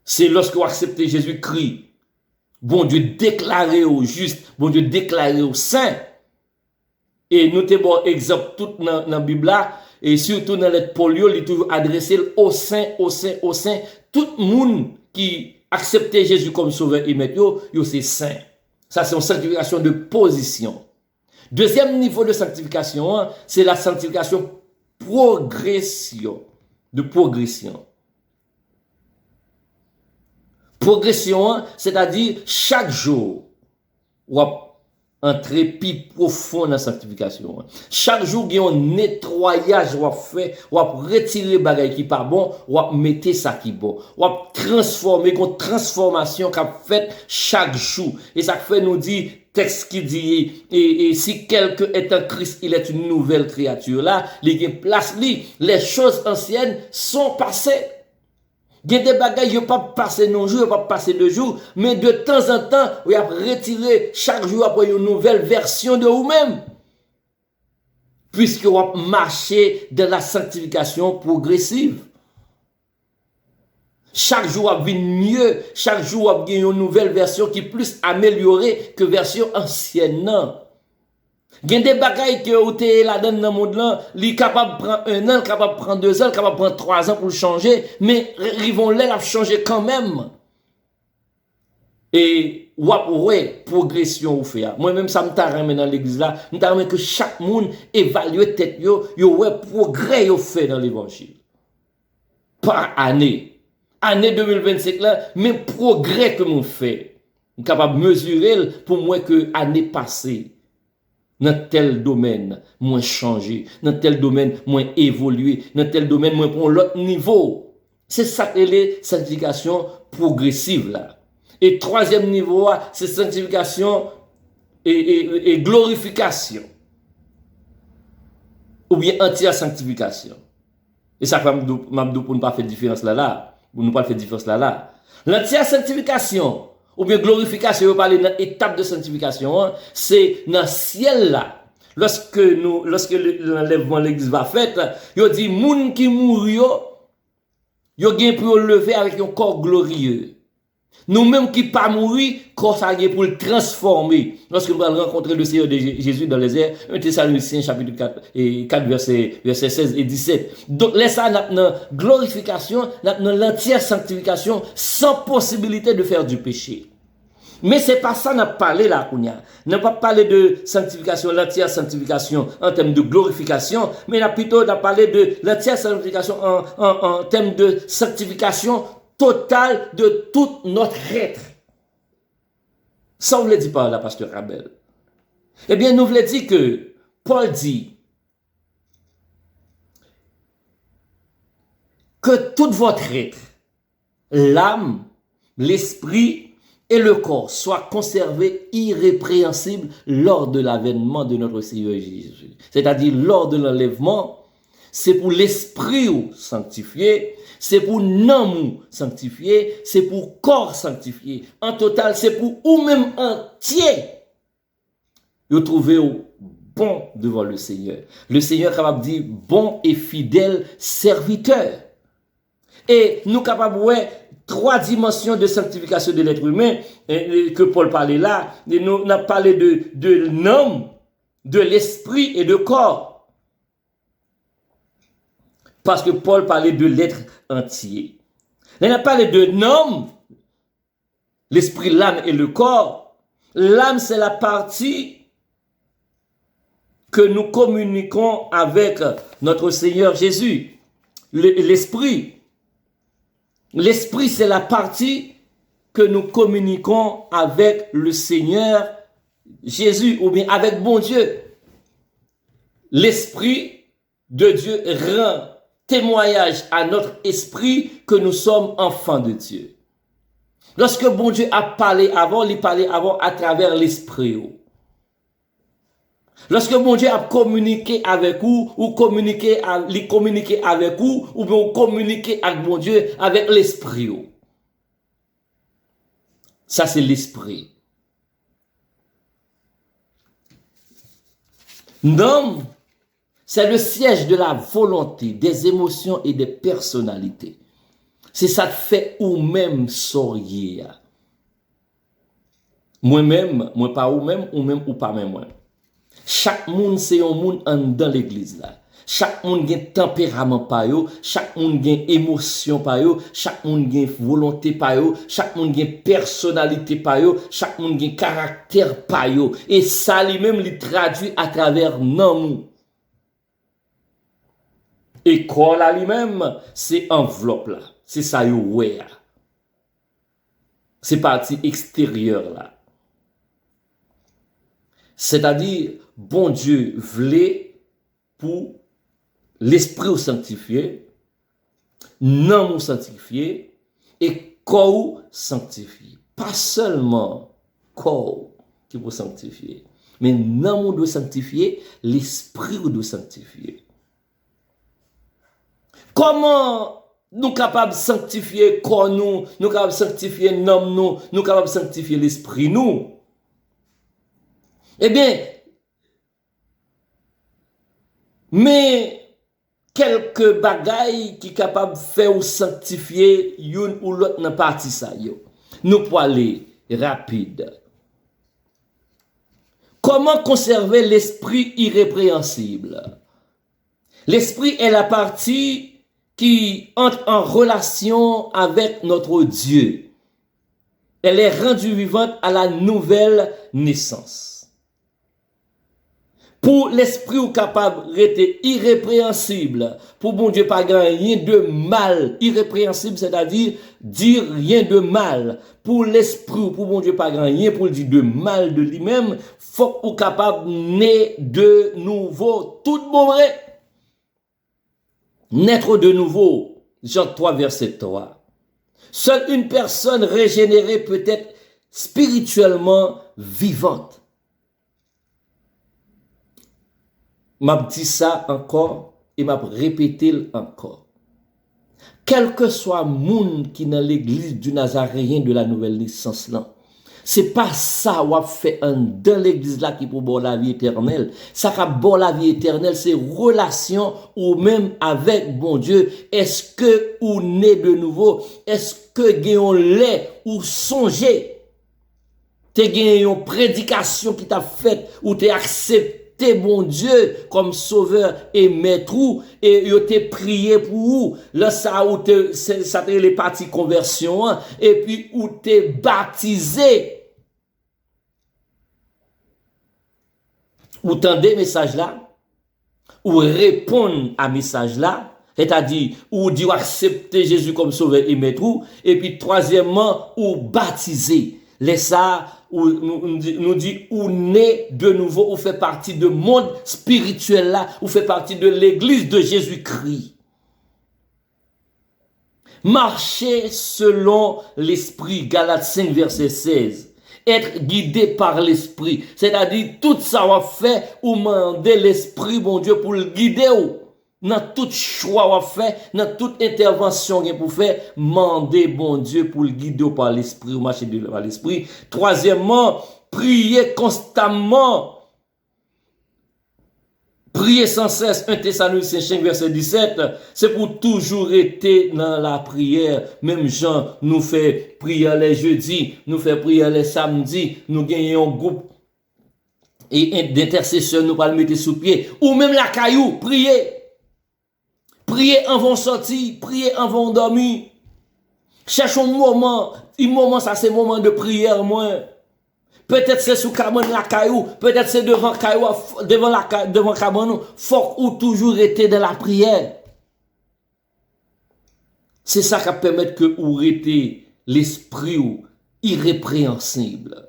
C'est lorsque vous acceptez Jésus-Christ, bon Dieu déclaré au juste, bon Dieu déclaré au saint. Et nous avons bon exemple tout dans la Bible là, et surtout dans lettre Paul, il est toujours adressé au saint, tout le monde qui accepter Jésus comme sauveur et maître, yo c'est saint. Ça, c'est une sanctification de position. Deuxième niveau de sanctification, hein, c'est la sanctification progression. De progression. Progression, hein, c'est-à-dire chaque jour, ou entrer plus profond dans la sanctification. Chaque jour, il y a un nettoyage ou fait, ou retirer les bagages qui pas bon, ou mettre ça qui bon, ou transformer, une transformation qu'a fait chaque jour. Et ça fait nous dire, texte qui dit, et si quelqu'un est en Christ, il est une nouvelle créature. Là, les choses anciennes sont passées. Il y a des bagages, il pas passer nos jours, pas passer 2 jours, mais de temps en temps, vous avez retiré chaque jour après une nouvelle version de vous-même. Puisque vous avez marché dans la sanctification progressive. Chaque jour, vous avez mieux, chaque jour, vous avez une nouvelle version qui est plus améliorée que version ancienne. Non. Il y a des bagailles que vous êtes là dans le monde là, il est capable de prendre 1 an, capable de prendre 2 ans, capable de prendre 3 ans pour le changer, mais ils vont l'air à changer quand même. Et ouais, progression ou fait. Moi-même, ça me tarame dans l'église là, me tarame que chaque monde évalue tête yo ouais progrès yo fait dans l'évangile. Par année. Année 2025 là, mais progrès que mon fait. On capable de mesurer pour moi que année passée. Dans tel domaine, moins changé. Dans tel domaine, moins évolué. Dans tel domaine, moins pour l'autre niveau. C'est ça que les sanctification progressive là. Et troisième niveau, c'est sanctification et glorification. Ou bien entière sanctification. Et ça, m'abdou pour ne pas faire différence là. Pour ne pas faire différence là. L'entière sanctification, ou bien glorification, on parle d'une étape de sanctification, hein, c'est dans le ciel là. Lorsque l'enlèvement de l'église va faire, il dit, moun qui mourent, yo gen pour lever avec un corps glorieux. Nous-mêmes qui pas mourir, corps ça pour le transformer. Lorsque nous allons rencontrer le Seigneur de Jésus dans les airs, 1 Thessaloniciens chapitre 4, et 4 verset 16 et 17. Donc, laisse ça, notre glorification, notre l'entière sanctification, sans possibilité de faire du péché. Mais c'est pas ça n'a parlé là, Kounia. N'a pas parlé de sanctification, l'entière sanctification en termes de glorification, mais n'a plutôt parlé de l'entière sanctification en termes de sanctification totale de tout notre être. Ça, on ne le dit pas là, pasteur Abel. Eh bien, nous voulons dire que Paul dit que tout votre être, l'âme, l'esprit et le corps soient conservés irrépréhensibles lors de l'avènement de notre Seigneur Jésus. C'est-à-dire, lors de l'enlèvement, c'est pour l'esprit sanctifié, c'est pour l'âme sanctifié, c'est pour corps sanctifié. En total, c'est pour vous-même entier. Vous trouvez bon devant le Seigneur. Le Seigneur est capable de dire bon et fidèle serviteur. Et nous capables de voir 3 dimensions de sanctification de l'être humain que Paul parlait là. Et nous avons parlé de l'âme, de l'esprit et de corps. Parce que Paul parlait de l'être entier. Il a parlé de l'âme, l'esprit, l'âme et le corps. L'âme, c'est la partie que nous communiquons avec notre Seigneur Jésus. L'esprit. L'esprit, c'est la partie que nous communiquons avec le Seigneur Jésus, ou bien avec bon Dieu. L'esprit de Dieu rend témoignage à notre esprit que nous sommes enfants de Dieu. Lorsque bon Dieu a parlé avant, il parlait avant à travers l'esprit. Lorsque bon Dieu a communiqué avec vous, ou communiqué avec vous, ou bien communiqué avec bon Dieu avec l'esprit. Ça, c'est l'esprit. Non, c'est le siège de la volonté, des émotions et des personnalités. C'est ça que fait ou même sourier. Moi-même, ou même ou pas même moi. Chaque monde, c'est un monde dans l'église là. Chaque monde a un tempérament pa yo, chaque monde a une émotion pa yo, chaque monde a une volonté pa yo, chaque monde a une personnalité pa yo, chaque monde a un caractère pa yo. Et ça lui-même lui traduit à travers nom. Et corps là lui-même, c'est enveloppe là. C'est ça yo ouais. C'est partie extérieure là. C'est-à-dire, bon Dieu voulait pour l'esprit ou sanctifié, non ou sanctifié, et corps sanctifié. Pas seulement corps qui peut sanctifier, mais non doit sanctifier, l'esprit doit sanctifier. Comment nous capables de sanctifier corps nous capables de sanctifier nom nous capables de sanctifier l'esprit nous? Eh bien, mais quelques bagailles qui capable de faire ou sanctifier une ou l'autre dans partie ça yo. Nous pour aller rapide. Comment conserver l'esprit irrépréhensible? L'esprit est la partie qui entre en relation avec notre Dieu. Elle est rendue vivante à la nouvelle naissance. Pour l'esprit ou capable d'être irrépréhensible, pour bon Dieu pas rien de mal, irrépréhensible, c'est-à-dire dire rien de mal. Pour l'esprit ou pour bon Dieu pas rien pour dire de mal de lui-même, faut ou capable naître de nouveau, tout bon vrai. Naître de nouveau, Jean 3 verset 3. Seule une personne régénérée peut être spirituellement vivante. M'a dit ça encore et m'a répété encore. Quel que soit monde qui dans l'église du Nazaréen de la nouvelle naissance là, c'est pas ça ou a fait dans l'église là qui pour bon la vie éternelle. Ça qui bon la vie éternelle, c'est relation ou même avec bon Dieu. Est-ce que ou né de nouveau? Est-ce que gagnons lait ou songer? T'es gagné une prédication qui t'a faite ou t'es accepté bon Dieu comme sauveur et maître et yo te prié pour vous là ça ou te ça te les parties conversion et puis ou te baptisé ou tendez message là ou répondre à message là c'est-à-dire ou dire accepter Jésus comme sauveur et maître et puis troisièmement ou baptiser les ça ou nous dit ou né de nouveau ou fait partie de monde spirituel là ou fait partie de l'église de Jésus-Christ. Marcher selon l'esprit, Galates 5 verset 16. Être guidé par l'esprit, c'est-à-dire tout ça on fait ou demander l'esprit bon Dieu pour le guider ou dans tout choix on fait, dans toute intervention qu'on pour faire, demander bon Dieu pour le guider par l'esprit ou marcher par l'esprit. Troisièmement, prier constamment. Prier sans cesse, 1 Thessaloniciens 5 verset 17, c'est pour toujours être dans la prière. Même Jean nous fait prier les jeudis, nous fait prier les samedis, nous gagnons un groupe et d'intercession, nous pas le mettre sous pied. Ou même la caillou, prier. Priez avant sortir, priez avant dormir. Cherchons un moment, ça c'est un moment de prière, moi. Peut-être c'est sous cabane la caillou, peut-être c'est devant caillou, devant cabane, faut ou toujours été dans la prière. C'est ça qui permet que vous restez l'esprit ou irrépréhensible.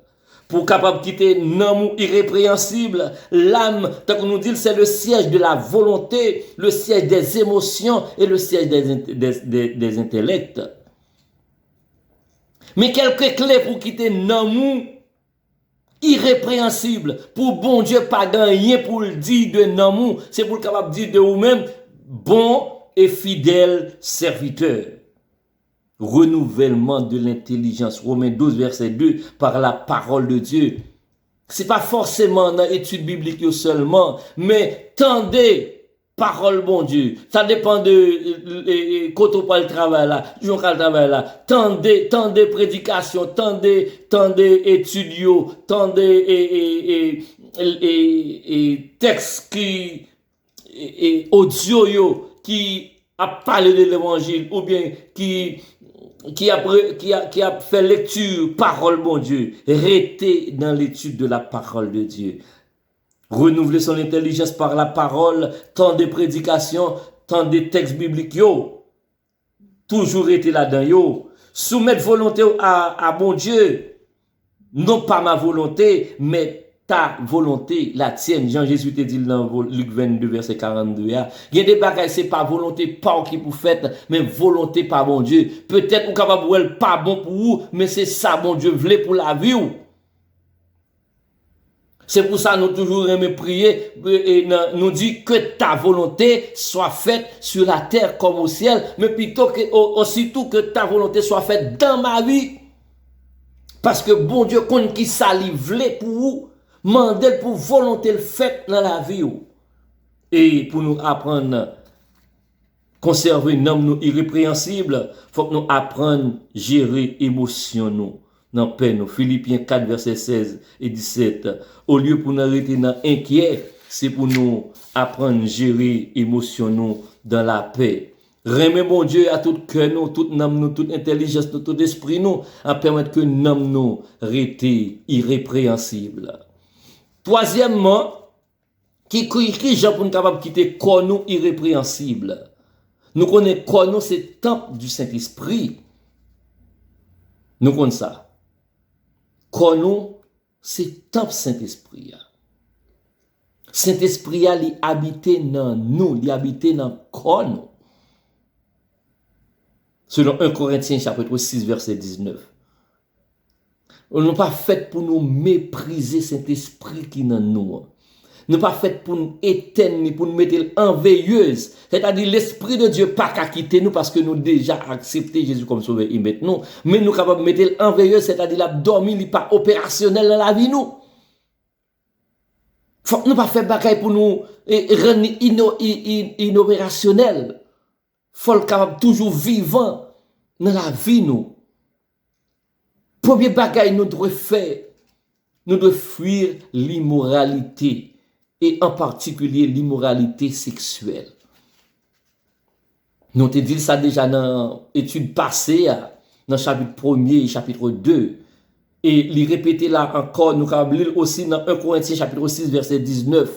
Pour capable quitter non irrépréhensible, l'âme, tant qu'on nous dit, c'est le siège de la volonté, le siège des émotions et le siège des intellects. Mais quelques clés pour quitter non irrépréhensible, pour bon Dieu pas gagner pour le dire de non, c'est pour le capable dire de vous-même, bon et fidèle serviteur. Renouvellement de l'intelligence. Romains 12, verset 2, par la parole de Dieu. C'est pas forcément dans l'étude biblique seulement, mais tendez, parole bon Dieu. Ça dépend de quand on parle de travail là, jour le travail là. Tendez prédication, tendez étudio, tendez et texte qui audio yo qui a parlé de l'évangile ou bien qui a fait lecture parole bon Dieu, rester dans l'étude de la parole de Dieu. Renouveler son intelligence par la parole, tant de prédications, tant de textes bibliques yo. Toujours été là-dedans yo. Soumettre volonté à bon Dieu. Non pas ma volonté, mais ta volonté, la tienne. Jean-Jésus te dit dans Luc 22, verset 42. Il y a des bagages, c'est pas volonté pas qui pour faire, mais volonté par bon Dieu. Peut-être ou capable ou pas bon pour vous, mais c'est ça bon Dieu voulait pour la vie ou. C'est pour ça que nous toujours aimons prier et nous dit que ta volonté soit faite sur la terre comme au ciel, mais plutôt que aussitôt que ta volonté soit faite dans ma vie. Parce que bon Dieu compte qui salivait pour vous, mandel pour volonté le fait dans la vie. Et pour nous apprendre conserver nous irrépréhensibles, faut que nous apprenions à gérer émotion nous. Dans paix nous. Philippiens 4, verset 16 et 17. Au lieu pour nous arrêter dans inquiet, c'est pour nous apprendre à gérer émotion nous dans la paix. Remet bon Dieu à tout cœur nous, toute âme nous, toute intelligence nous, tout esprit nous, à permettre que nous nous restions irrépréhensibles. Troisièmement, qui Jean pour nous capable quitter corps nous irrépréhensible. Nous connaissons corps nous c'est temple du Saint-Esprit. Nous connaissons ça. Corps nous c'est temple Saint-Esprit. Saint-Esprit il habite dans nous, il habite dans corps nous. Selon 1 Corinthiens chapitre 6 verset 19. On n'est pas fait pour nous mépriser cet esprit qui est dans nous. Nous pas fait pour nous éteindre, pour nous mettre en veilleuse. C'est-à-dire l'esprit de Dieu pas qu'à quitter nous parce que nous déjà accepté Jésus comme sauveur et maintenant. Mais nous capables de mettre en veilleuse, c'est-à-dire la dormir, il n'est pas opérationnel dans la vie nous. Faut que nous pas faire bagaille pour nous rendre inopérationnel. Faut le capable toujours vivant dans la vie nous. Premier bagaille nous devons faire, nous devons fuir l'immoralité et en particulier l'immoralité sexuelle. Nous te dit ça déjà dans l'étude passée, dans le chapitre 1er et chapitre 2. Et il répéter là encore, nous avons lire aussi dans 1 Corinthiens chapitre 6 verset 19.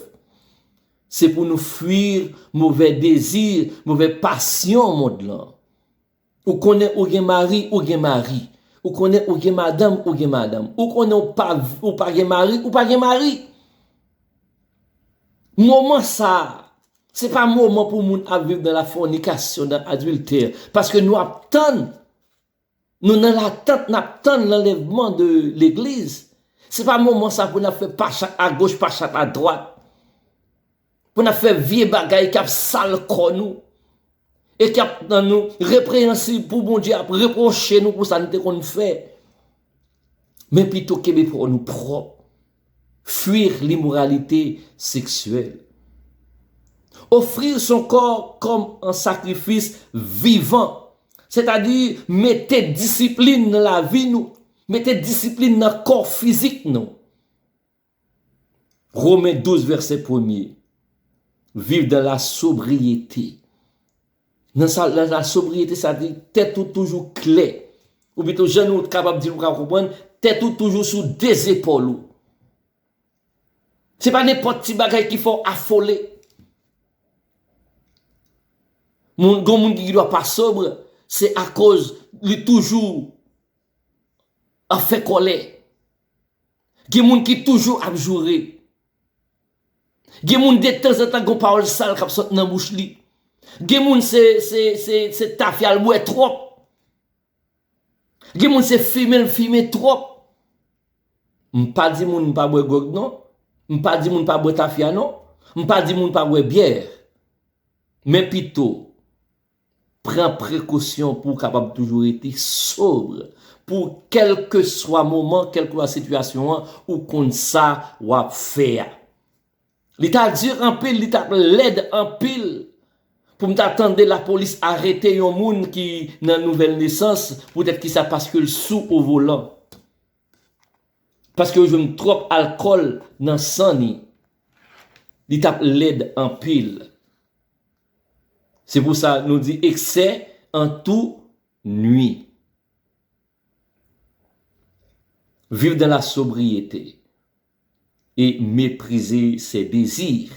C'est pour nous fuir mauvais désirs, mauvais passions monde là. Ou connaît ou gen mari ou gen mari. Ou connaît ou gen madame ou gen madame. Ou connaît ou pas gen mari ou pas gen mari. Moment ça, c'est pas moment pour moun à vivre dans la fornication, dans l'adultère. Parce que nous attendons, nous dans l'attente, nous attendons l'enlèvement de l'église. C'est pas moment ça pour nous faire pas à gauche, pas à droite. Pour nous faire vieux bagaille qui a sale corps nous. Et qui a nous répréhensible pour bon Dieu, reprocher nous pour ça qu'on fait. Mais plutôt que pour nous propres. Fuir l'immoralité sexuelle. Offrir son corps comme un sacrifice vivant. C'est-à-dire, mettez discipline dans la vie, nous. Mettez discipline dans le corps physique, nous. Romains 12, verset 1er. Vivre dans la sobriété. Dans la sobriété, ça dit, tête toujours clair. Ou plutôt, je nous capable de dire, comprendre, tête toujours sous des épaules. C'est pas n'importe qui bagay qu'il faut affoler. Mon monde qui doit pas sobre, c'est à cause de toujours a fait colère. Gen moun qui toujours abjoué. Gen moun de temps en temps gon parole sale k'ap sort nan bouche li. Gen moun c'est tafial boué trop. Gen moun c'est fumer trop. M'pa di moun pa boué gog non. M'pas dit moun pas boire tafia non, m'pas dit moun pas boire bière. Mais plutôt prends précaution pour capable toujours être sobre pour quel que soit moment, quelle que soit situation ou qu'on ça ou faire. L'état dur en pile, l'état l'aide en pile. Pour m'attendre la police arrêter un moun qui nan nouvelle naissance, peut-être qui ça parce que le sous au volant. Parce que je me trop alcool dans sang ni. Il tape l'aide en pile. C'est pour ça nous dit excès en tout nuit. Vivre dans la sobriété et mépriser ses désirs.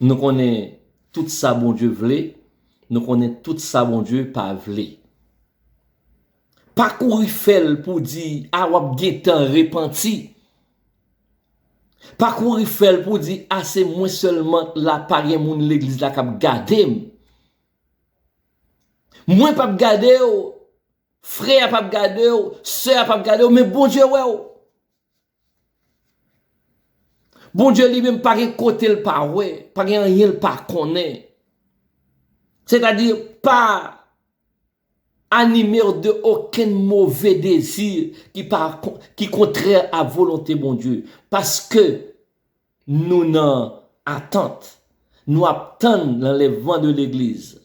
Nous connaissons tout ça, bon Dieu voulait. Nous connaissons tout ça, bon Dieu pas voulait. Pas courir faire pour dire, ah, wap gen temps repenti. Pas courir faire pour dire, ah, c'est moi seulement la parien moun l'église la k'ap gade. Moi pas gade ou, frère pas gade ou, sœur pas gade ou, mais bon Dieu ouais ou. Bon Dieu lui-même pas gen côté le pas ouais, pas gen rien le pas connaît. C'est-à-dire pas animé de aucun mauvais désir qui contraire à volonté bon Dieu, parce que nous n'en attente, nous attendons l'enlèvement de l'église.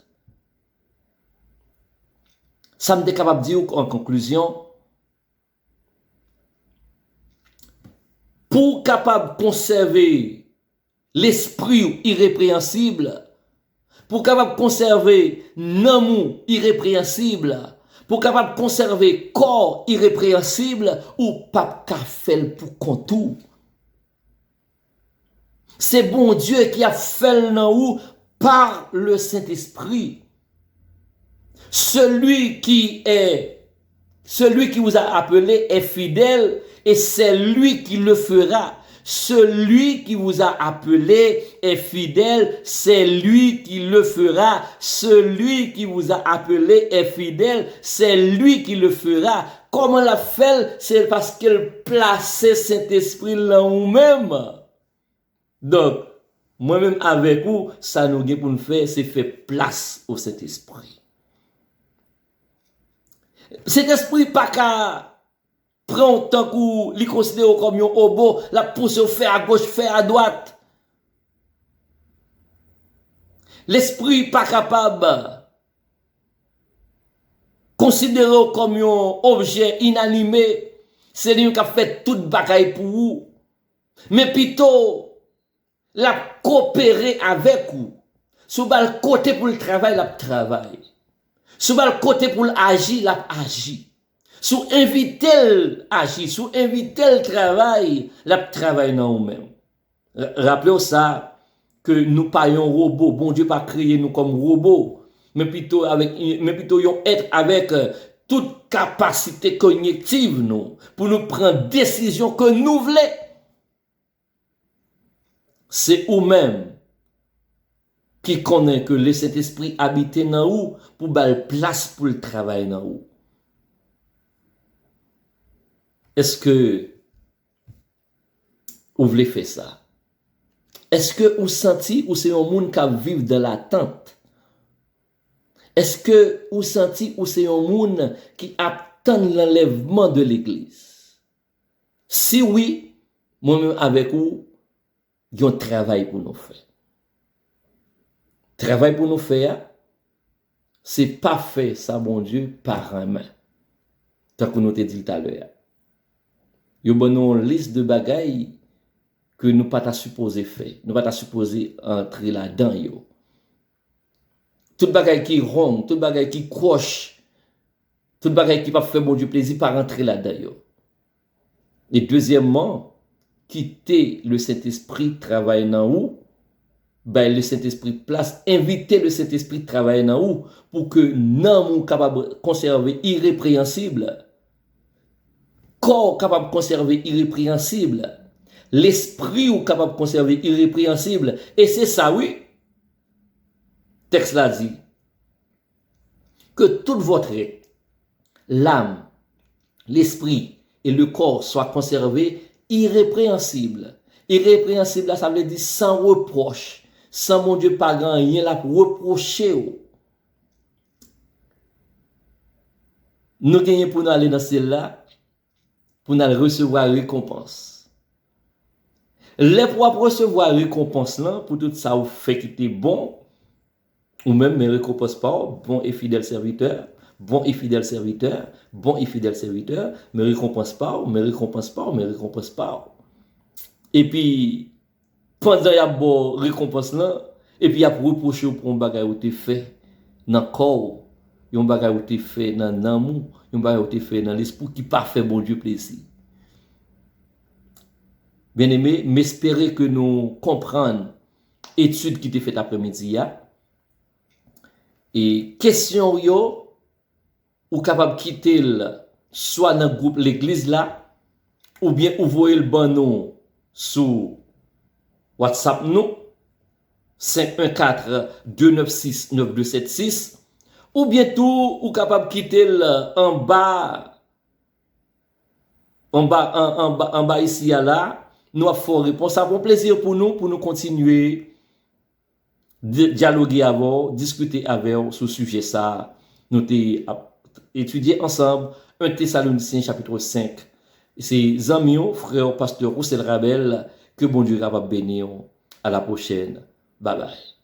Ça me est capable de dire en conclusion, pour capable conserver l'esprit irrépréhensible, pour capable conserver l'amour irrépréhensible, pour capable conserver corps irrépréhensible, ou pas qu'à faire pour contour. C'est bon Dieu qui a fait nous par le Saint-Esprit. Celui qui vous a appelé est fidèle et c'est lui qui le fera. Celui qui vous a appelé est fidèle, c'est lui qui le fera. Celui qui vous a appelé est fidèle, c'est lui qui le fera. Comment l'a fait? C'est parce qu'elle plaçait Saint-Esprit là ou même. Donc, moi-même avec vous, ça nous gagne pour nous faire, c'est faire place au Saint-Esprit. Saint-Esprit pas qu'à prend tant qu'on li considère comme un obo, la pousse au fait à gauche, fait à droite. L'esprit pas capable considéré comme un objet inanimé, c'est lui qui a fait toute bagaille pour vous. Mais plutôt la coopérer avec vous. Sous le côté pour le travail, la travail. Sous le côté pour l'agir, la agir. Sous inviter l'agir, sous inviter le travail, la travail non même. Rappelez-vous ça, que nous pas un robot, bon Dieu pas créé nous comme robot, mais plutôt un être avec toute capacité cognitive nous, pour nous prendre décision que nous voulons. C'est vous-même qui connaît que le Saint-Esprit habite dans vous pour bal place pour le travail dans vous. Est-ce que vous voulez faire ça? Est-ce que vous sentez ou c'est un monde qui vit dans l'attente? Est-ce que vous sentez ou c'est un monde qui attend l'enlèvement de l'église? Si oui, moi-même avec vous, il y a un travail pour nous faire. Travail pour nous faire, c'est pas fait, ça, bon Dieu, par un main. Tant que nous te dit tout à l'heure. Il y a une liste de bagailles que nous pas supposé faire. Nous pas supposé entrer là-dedans. Toute bagaille qui ronde, toute bagaille qui croche, toute bagaille qui pas faire bon Dieu plaisir par entrer là-dedans. Et deuxièmement, quitter le Saint-Esprit travailler dans vous, ben le Saint-Esprit place, inviter le Saint-Esprit travailler dans vous pour que nous capable de conserver irrépréhensible. Corps capable de conserver irrépréhensible, l'esprit ou capable de conserver irrépréhensible, et c'est ça, oui. Texte là dit que toute votre être, l'âme, l'esprit et le corps soient conservés irrépréhensibles. Irrépréhensible, ça veut dire sans reproche, sans mon Dieu pas grand rien là pour reprocher. Nous gagnons pour nous aller dans celle-là, pour nous recevoir récompense. Les pour recevoir récompense là, pour tout ça vous fait qui était bon, ou même mes récompense pas, bon et fidèle serviteur, bon et fidèle serviteur, bon et fidèle serviteur, me récompense pas, me récompense pas, me récompense pas. Et puis, pendant y a bon récompense là, Et puis, il a reproché pour un bagage où tu fait dans le corps, un bagage où tu fait dans l'amour, un bagage où tu fait dans l'esprit qui pas fait bon Dieu plaisir. Bien aimé, m'espérer que nous comprenions l'étude qui t'est faite après-midi. Et question yo, ou capable de quitter soit dans le groupe l'église là, ou bien ouvrir le bon nom sur WhatsApp nous, 514-296-9276, ou bien tout, ou capable de quitter en bas ici là, nous avons réponse. Ça va un plaisir pour nous continuer dialoguer avec, discuter avec sur ce sujet ça. Nous étudier ensemble 1 Thessaloniciens chapitre 5. C'est amis, frère pasteur Roussel Rabel, que bon Dieu va bénir. À la prochaine. Bye bye.